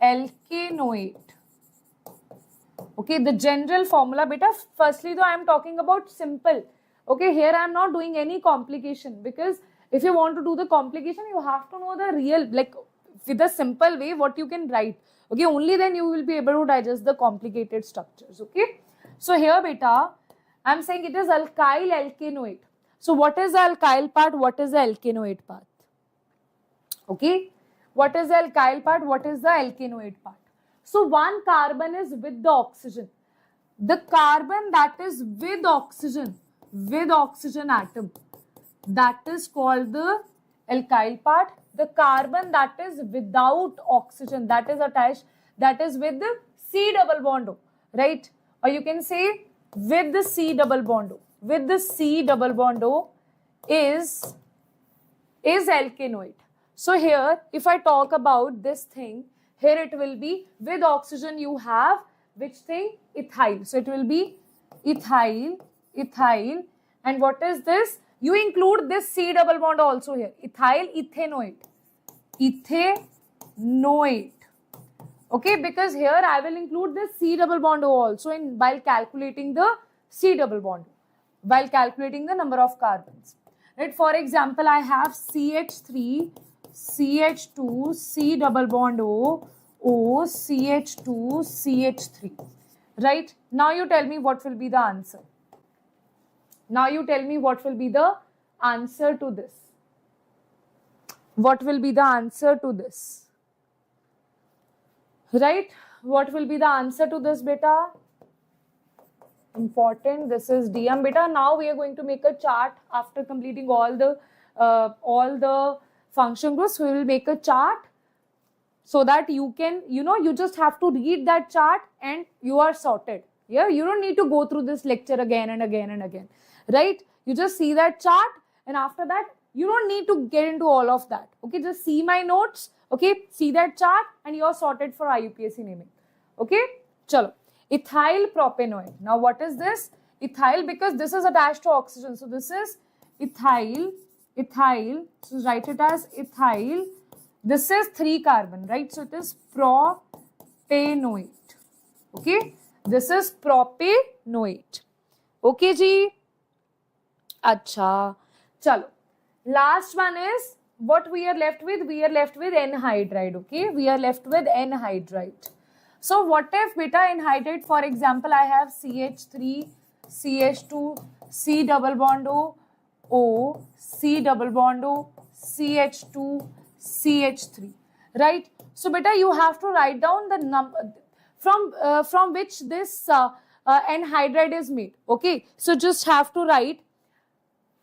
alkanoate. Okay, the general formula, beta. Firstly, though, I am talking about simple. Okay, here I am not doing any complication, because if you want to do the complication, you have to know the real, like with a simple way, what you can write. Okay, only then you will be able to digest the complicated structures. Okay, so here, beta, I am saying it is alkyl alkanoate. So what is the alkyl part? What is the alkanoate part? Okay, what is the alkyl part? What is the alkanoate part? So one carbon is with the oxygen. The carbon that is with oxygen atom, that is called the alkyl part. The carbon that is without oxygen, that is attached, that is with the C double bond O, right? Or you can say with the C double bond O. With the C double bond O is alkanoate. So here, if I talk about this thing, here it will be with oxygen you have which thing? Ethyl. So it will be ethyl, and what is this? You include this C double bond also here. Ethyl ethanoate. Okay, because here I will include this C double bond O also while calculating the C double bond, while calculating the number of carbons. Right? For example, I have CH3, CH2, C double bond O, CH2, CH3. Right? Now you tell me what will be the answer. Now you tell me what will be the answer to this. What will be the answer to this? Right? What will be the answer to this, beta? Important. This is DM, beta. Now we are going to make a chart after completing all the function groups. We will make a chart so that you can, you just have to read that chart and you are sorted. Yeah, you don't need to go through this lecture again and again and again, right? You just see that chart, and after that, you don't need to get into all of that. Okay, just see my notes. Okay, see that chart, and you are sorted for IUPAC naming. Okay, chalo. Ethyl propanoate. Now, what is this? Ethyl, because this is attached to oxygen. So, this is ethyl. So, write it as ethyl. This is 3 carbon, right? So, it is propanoate. Okay, this is propanoate. Okay, ji. Acha. Chalo. Last one is what we are left with. We are left with anhydride. Okay, we are left with anhydride. So what if beta anhydride, for example, I have CH3, CH2, C double bond O, C double bond O, CH2, CH3, right? So beta, you have to write down the number from which this anhydride is made. Okay, so just have to write.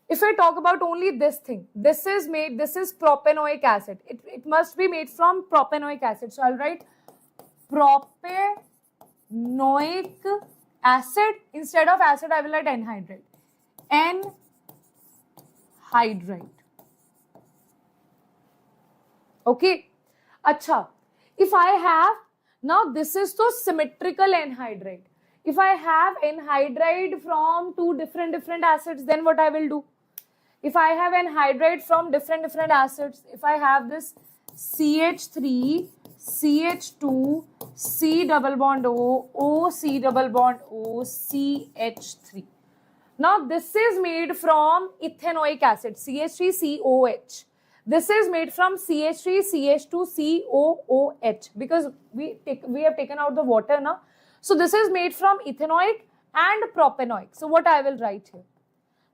If I talk about only this thing, this is propanoic acid. It must be made from propanoic acid. So I'll write propanoic acid. Instead of acid, I will write anhydride. Anhydride. Okay. Acha. If I have, now this is the symmetrical anhydride. If I have anhydride from 2 different acids, then what I will do? If I have anhydride from different acids, if I have this CH3, CH2, C double bond O, C double bond O, CH3. Now this is made from ethanoic acid, CH3COH. This is made from CH3CH2COOH because we have taken out the water now. So this is made from ethanoic, and propanoic. So what I will write here?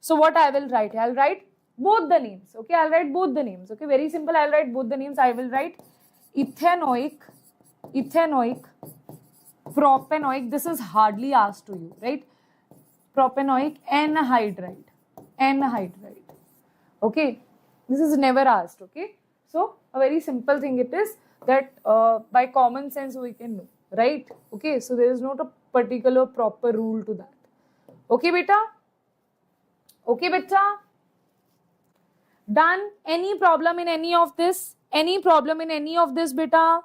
I'll write both the names. Okay, I'll write both the names. Okay, very simple. I'll write both the names. I will write ethanoic, propanoic. This is hardly asked to you, right? Propanoic anhydride. Okay, this is never asked. Okay, so a very simple thing it is that by common sense we can know, right? Okay, so there is not a particular proper rule to that. Okay, beta? Okay, beta? Done? Any problem in any of this? Any problem in any of this, beta?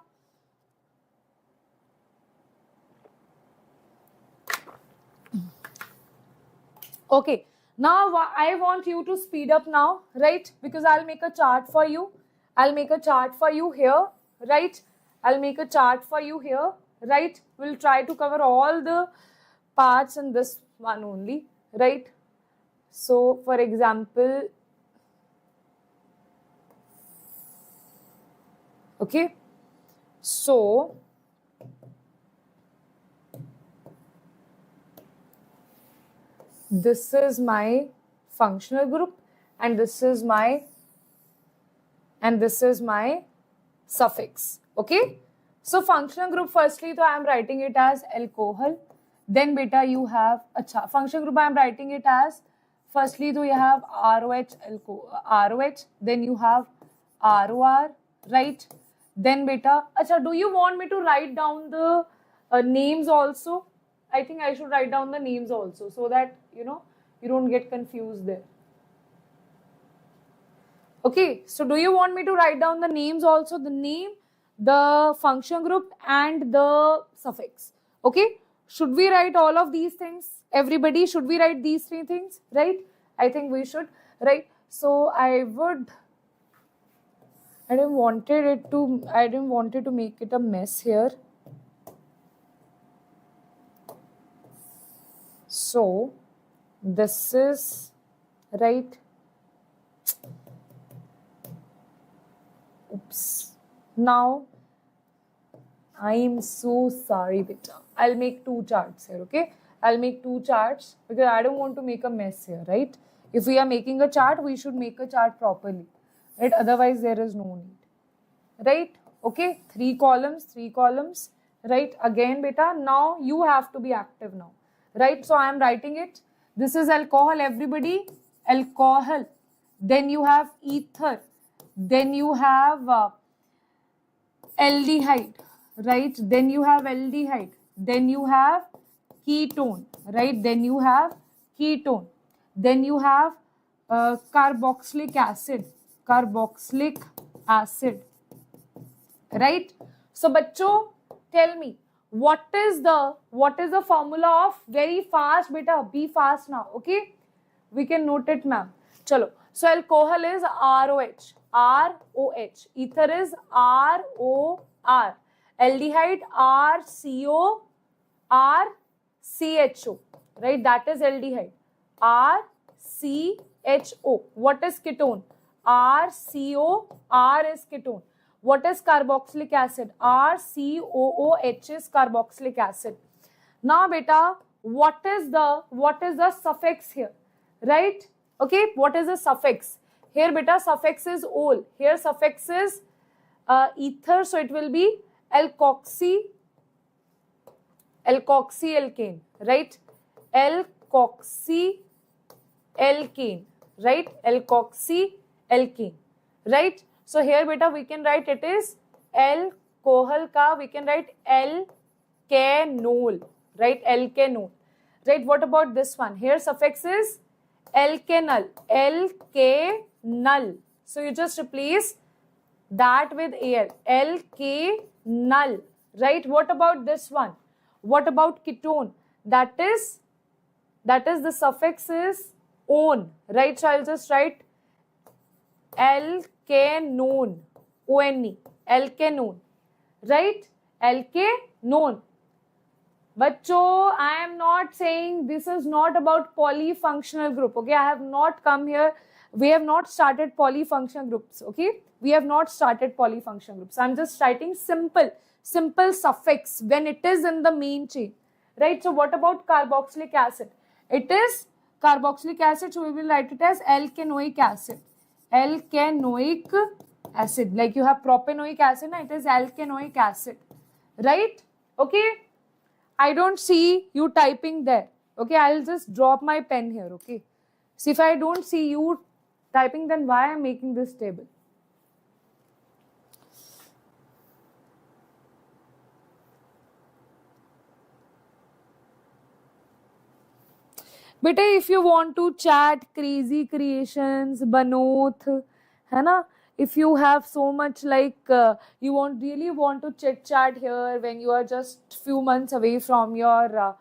Okay, now I want you to speed up now, right? Because I'll make a chart for you. I'll make a chart for you here, right? I'll make a chart for you here, right? We'll try to cover all the parts in this one only, right? So, for example, okay, so this is my functional group and this is my suffix. Okay, so functional group, firstly so I am writing it as alcohol. Then beta you have functional group I am writing it as, firstly so you have ROH, then you have ROR, right? Then beta do you want me to write down the names also? I think I should write down the names also so that you don't get confused there. Okay, so do you want me to write down the names also? The name, the function group and the suffix. Okay, should we write all of these things? Everybody, should we write these three things? Right? I think we should, right? So I didn't want it to make it a mess here. So this is right. Oops. Now I am so sorry, beta. I'll make two charts here, okay? I'll make two charts because I don't want to make a mess here, right? If we are making a chart, we should make a chart properly, right? Otherwise, there is no need, right? Okay, three columns, right? Again, beta, now you have to be active now, right? So I am writing it. This is alcohol, everybody. Alcohol. Then you have ether. Then you have aldehyde, right? Then you have aldehyde. Then you have ketone, right? Then you have ketone. Then you have carboxylic acid, right? So, bachcho, tell me, what is the formula of, very fast, beta, be fast now, okay? We can note it, ma'am. Chalo. So, alcohol is ROH. Ether is ROR. Aldehyde RCO. Right? That is aldehyde. RCHO. What is ketone? RCO. R is ketone. What is carboxylic acid? RCOOH is carboxylic acid. Now, beta, what is the suffix here? Right? Okay, what is the suffix? Here, beta, suffix is ol. Here, suffix is ether, so it will be alkoxyalkane, right? Alkoxyalkane, right? Alkoxyalkane, right? So here, beta, we can write it is alcohol ka, we can write alkanol, right? Alkanol, right? What about this one? Here, suffix is alkanal. So you just replace that with al. Alkanal, right? What about this one? What about ketone? That is the suffix is on, right? So I'll just write alkanone, O-N-E, alkanone, right? Alkanone. Bachcho, I am not saying this is not about polyfunctional group, okay? I have not come here. We have not started polyfunctional groups, okay? We have not started polyfunctional groups. I'm just writing simple suffix when it is in the main chain, right? So what about carboxylic acid? It is carboxylic acid, so we will write it as alkanoic acid. Alkanoic acid, like you have propanoic acid, it is alkanoic acid, right? Okay, I don't see you typing there. Okay, I'll just drop my pen here. Okay, so if I don't see you typing, then why I'm making this table? बेटे if you want to chat crazy creations Banoth, है ना, if you have so much like you really want to chit chat here when you are just few months away from your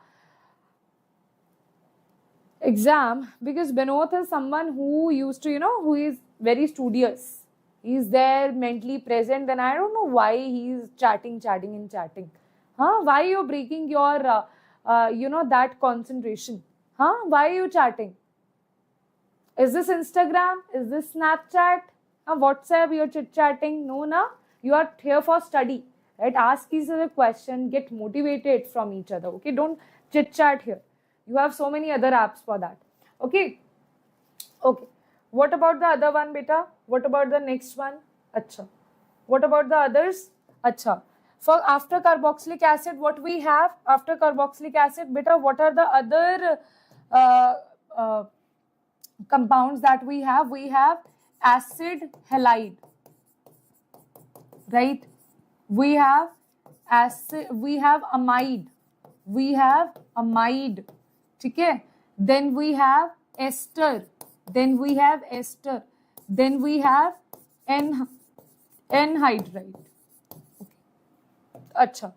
exam, because Banoth is someone who used to, who is very studious, he's there mentally present, then I don't know why he's chatting, why you're breaking your that concentration? Why are you chatting? Is this Instagram? Is this Snapchat? WhatsApp, you're chit-chatting? No, na? You are here for study, right? Ask each other a question, get motivated from each other, okay? Don't chit-chat here. You have so many other apps for that, okay? Okay. What about the other one, beta? What about the next one? Acha. What about the others? Acha. For after carboxylic acid, what we have? After carboxylic acid, beta, what are the other compounds that we have? We have acid halide, right? We have acid, we have amide, okay? Then we have ester, then we have anhydride. Okay. Acha.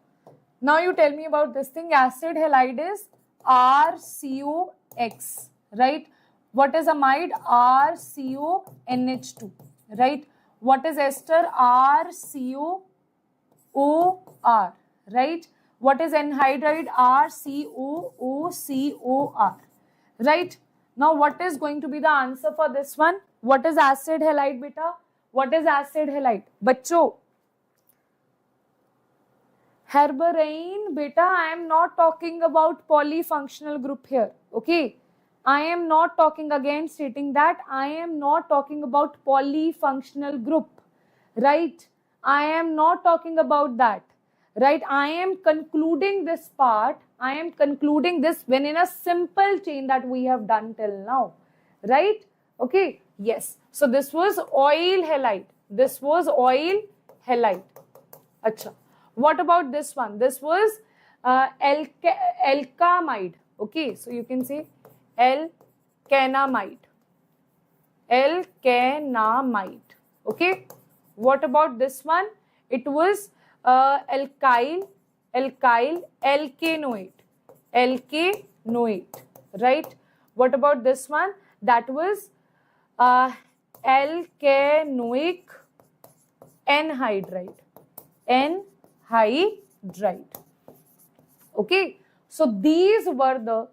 Now you tell me about this thing. Acid halide is RCOX, right? What is amide? RCONH2, right? What is ester? RCOOR, right? What is anhydride? RCOOCOR, right? Now what is going to be the answer for this one? What is acid halide, beta? What is acid halide? Bachcho, Herbarain, beta, I am not talking about polyfunctional group here, okay? I am not talking, again stating that I am not talking about polyfunctional group, right? I am not talking about that, right? I am concluding this part, I am concluding this when in a simple chain that we have done till now, right? Okay, yes. So this was oil halide. This was oil halide. Acha. What about this one? This was alkamide. Okay, so you can say alkanamide. Alkanamide. Okay. What about this one? It was alkyl, alkanoate. Alkanoate. Right. What about this one? That was alkanoic anhydride. Anhydride. Okay. So these were the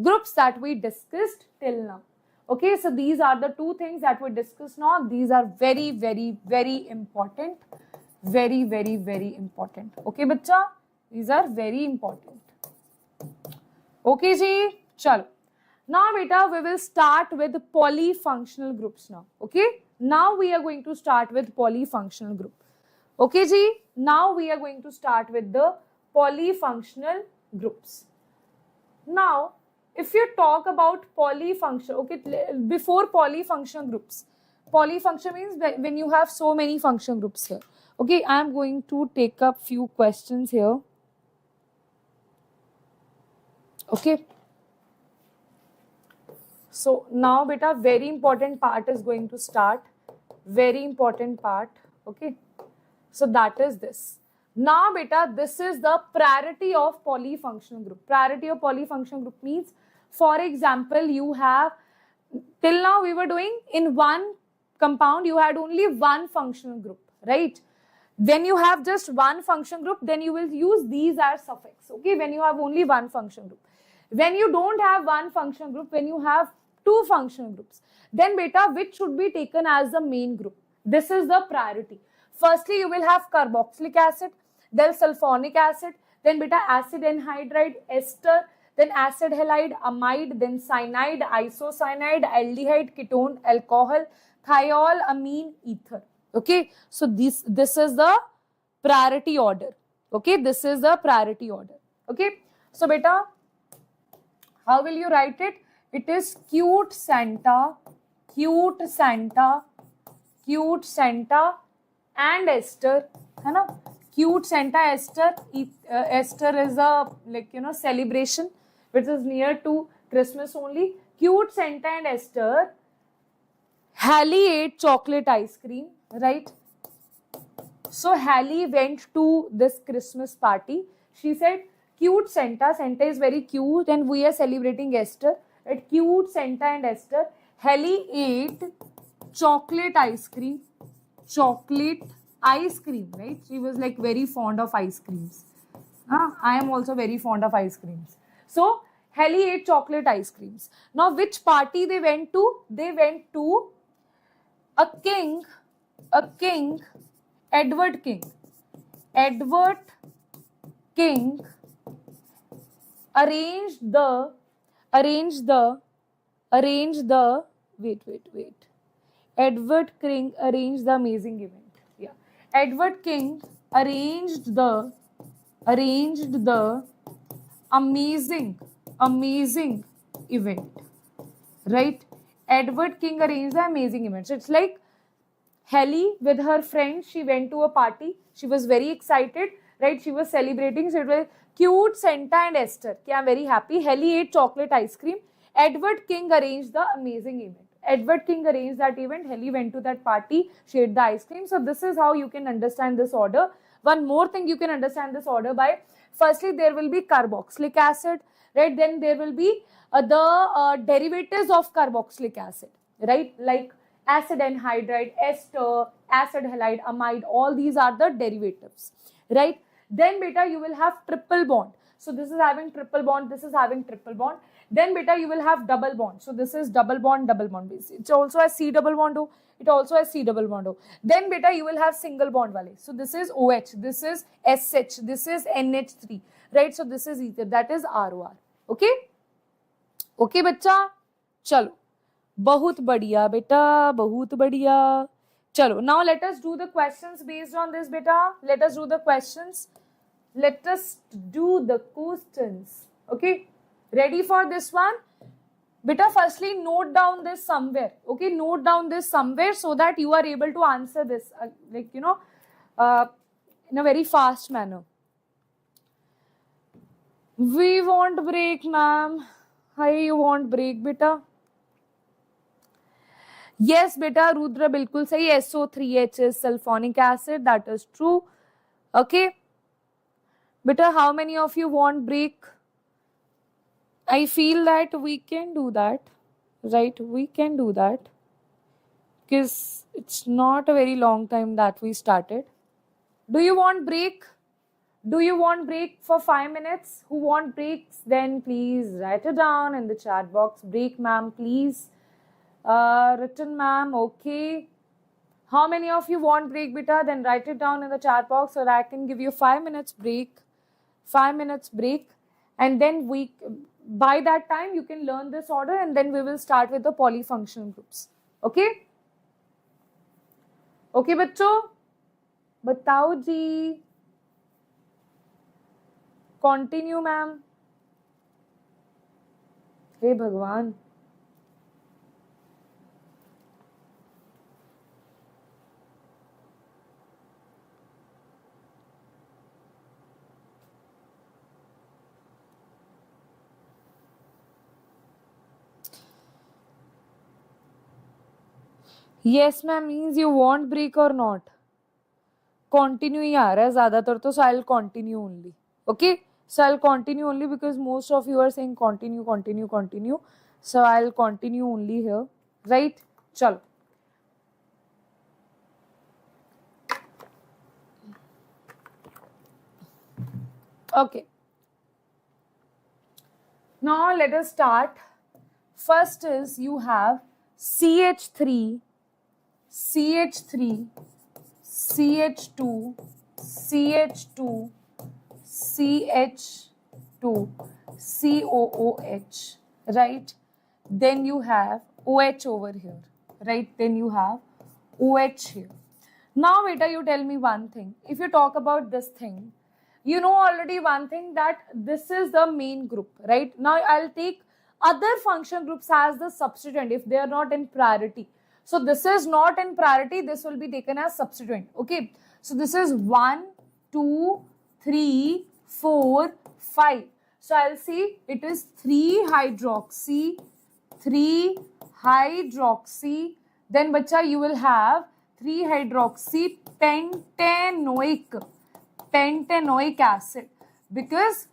groups that we discussed till now. Okay, so these are the two things that we discussed now. These are very, very, very important. Very, very, very important. Okay, bacha? These are very important. Okay, ji? Chalo. Now, beta, we will start with polyfunctional groups now. Okay? Now we are going to start with polyfunctional group. Okay, ji? Now we are going to start with the polyfunctional groups. Now, if you talk about polyfunction, okay, before polyfunction groups, polyfunction means when you have so many function groups here. Okay, I am going to take up few questions here. Okay. So now, beta, very important part is going to start. Very important part. Okay. So that is this. Now, beta, this is the priority of polyfunctional group. Priority of polyfunctional group means, for example, you have, till now we were doing in one compound, you had only one functional group, right? When you have just one function group, then you will use these as suffix, okay? When you have only one function group. When you don't have one function group, when you have two functional groups, then beta, which should be taken as the main group? This is the priority. Firstly, you will have carboxylic acid, then sulfonic acid, then beta acid anhydride, ester, then acid halide, amide, then cyanide, isocyanide, aldehyde, ketone, alcohol, thiol, amine, ether. Okay, so this is the priority order. Okay, this is the priority order. Okay, so beta, how will you write it? It is cute Santa, and ester, है ना? Cute Santa, ester. Ester is a, like, you know, celebration which is near to Christmas only. Cute Santa and ester. Hallie ate chocolate ice cream, right? So Hallie went to this Christmas party. She said, cute Santa. Santa is very cute and we are celebrating Easter. At cute Santa and Easter, Hallie ate chocolate ice cream. Right? She was like very fond of ice creams. I am also very fond of ice creams. So Hallie ate chocolate ice creams. Now which party they went to? They went to a king, Edward King. Edward King arranged the wait. Edward King arranged the amazing event. Yeah. Edward King arranged the amazing event. Right? Edward King arranged the amazing event. So it's like Hallie with her friends, she went to a party. She was very excited, right? She was celebrating. So it was cute Santa and Esther. Okay, I'm very happy. Hallie ate chocolate ice cream. Edward King arranged the amazing event. Edward King arranged that event. Hallie went to that party. She ate the ice cream. So this is how you can understand this order. One more thing you can understand this order by. Firstly, there will be carboxylic acid, right? Then there will be the derivatives of carboxylic acid, right? Like acid anhydride, ester, acid halide, amide, all these are the derivatives, right? Then beta, you will have triple bond. So this is having triple bond, this is having triple bond. Then beta, you will have double bond. So this is double bond. It also has C double bond O. It also has C double bond O. Then beta, you will have single bond wale. So this is OH, this is SH, this is NH3, right? So this is ether, that is ROR. Okay? Okay, bachcha? Chalo. बहुत बढ़िया बेटा, बहुत बढ़िया. चलो, now let us do the questions based on this beta. Let us do the questions. Okay, ready for this one? Beta, firstly note down this somewhere. Okay, note down this somewhere so that you are able to answer this, like, you know, in a very fast manner. We want break, ma'am. Hi, you want break, beta? Yes, beta, Rudra, bilkul sahi. SO3H is sulfonic acid. That is true. Okay. Beta, how many of you want break? I feel that we can do that. Right? We can do that. Because it's not a very long time that we started. Do you want break? Do you want break for 5 minutes? Who want breaks? Then please write it down in the chat box. Break, ma'am, please. Written, ma'am, okay. How many of you want break, beta? Then write it down in the chat box so that I can give you 5 minutes break. 5 minutes break. And then by that time, you can learn this order and then we will start with the polyfunctional groups. Okay? Okay, bachcho? Batao ji. Continue, ma'am. Hey, Bhagwan. Yes, ma'am, means you want break or not? Continue ही आ रहा है ज़्यादातर तो, so I'll continue only. Okay? So I'll continue only because most of you are saying continue. So I'll continue only here. Right? Chalo. Okay. Now let us start. First is you have CH3, CH2, CH2, CH2, COOH, right? Then you have OH over here, right? Then you have OH here. Now, beta, you tell me one thing. If you talk about this thing, you know already one thing, that this is the main group, right? Now, I'll take other function groups as the substituent if they are not in priority. So, this is not in priority. This will be taken as substituent. Okay. So, this is 1, 2, 3, 4, 5. So, I'll see it is 3-hydroxy, 3-hydroxy. Then, bacha, you will have 3-hydroxy pentanoic acid, because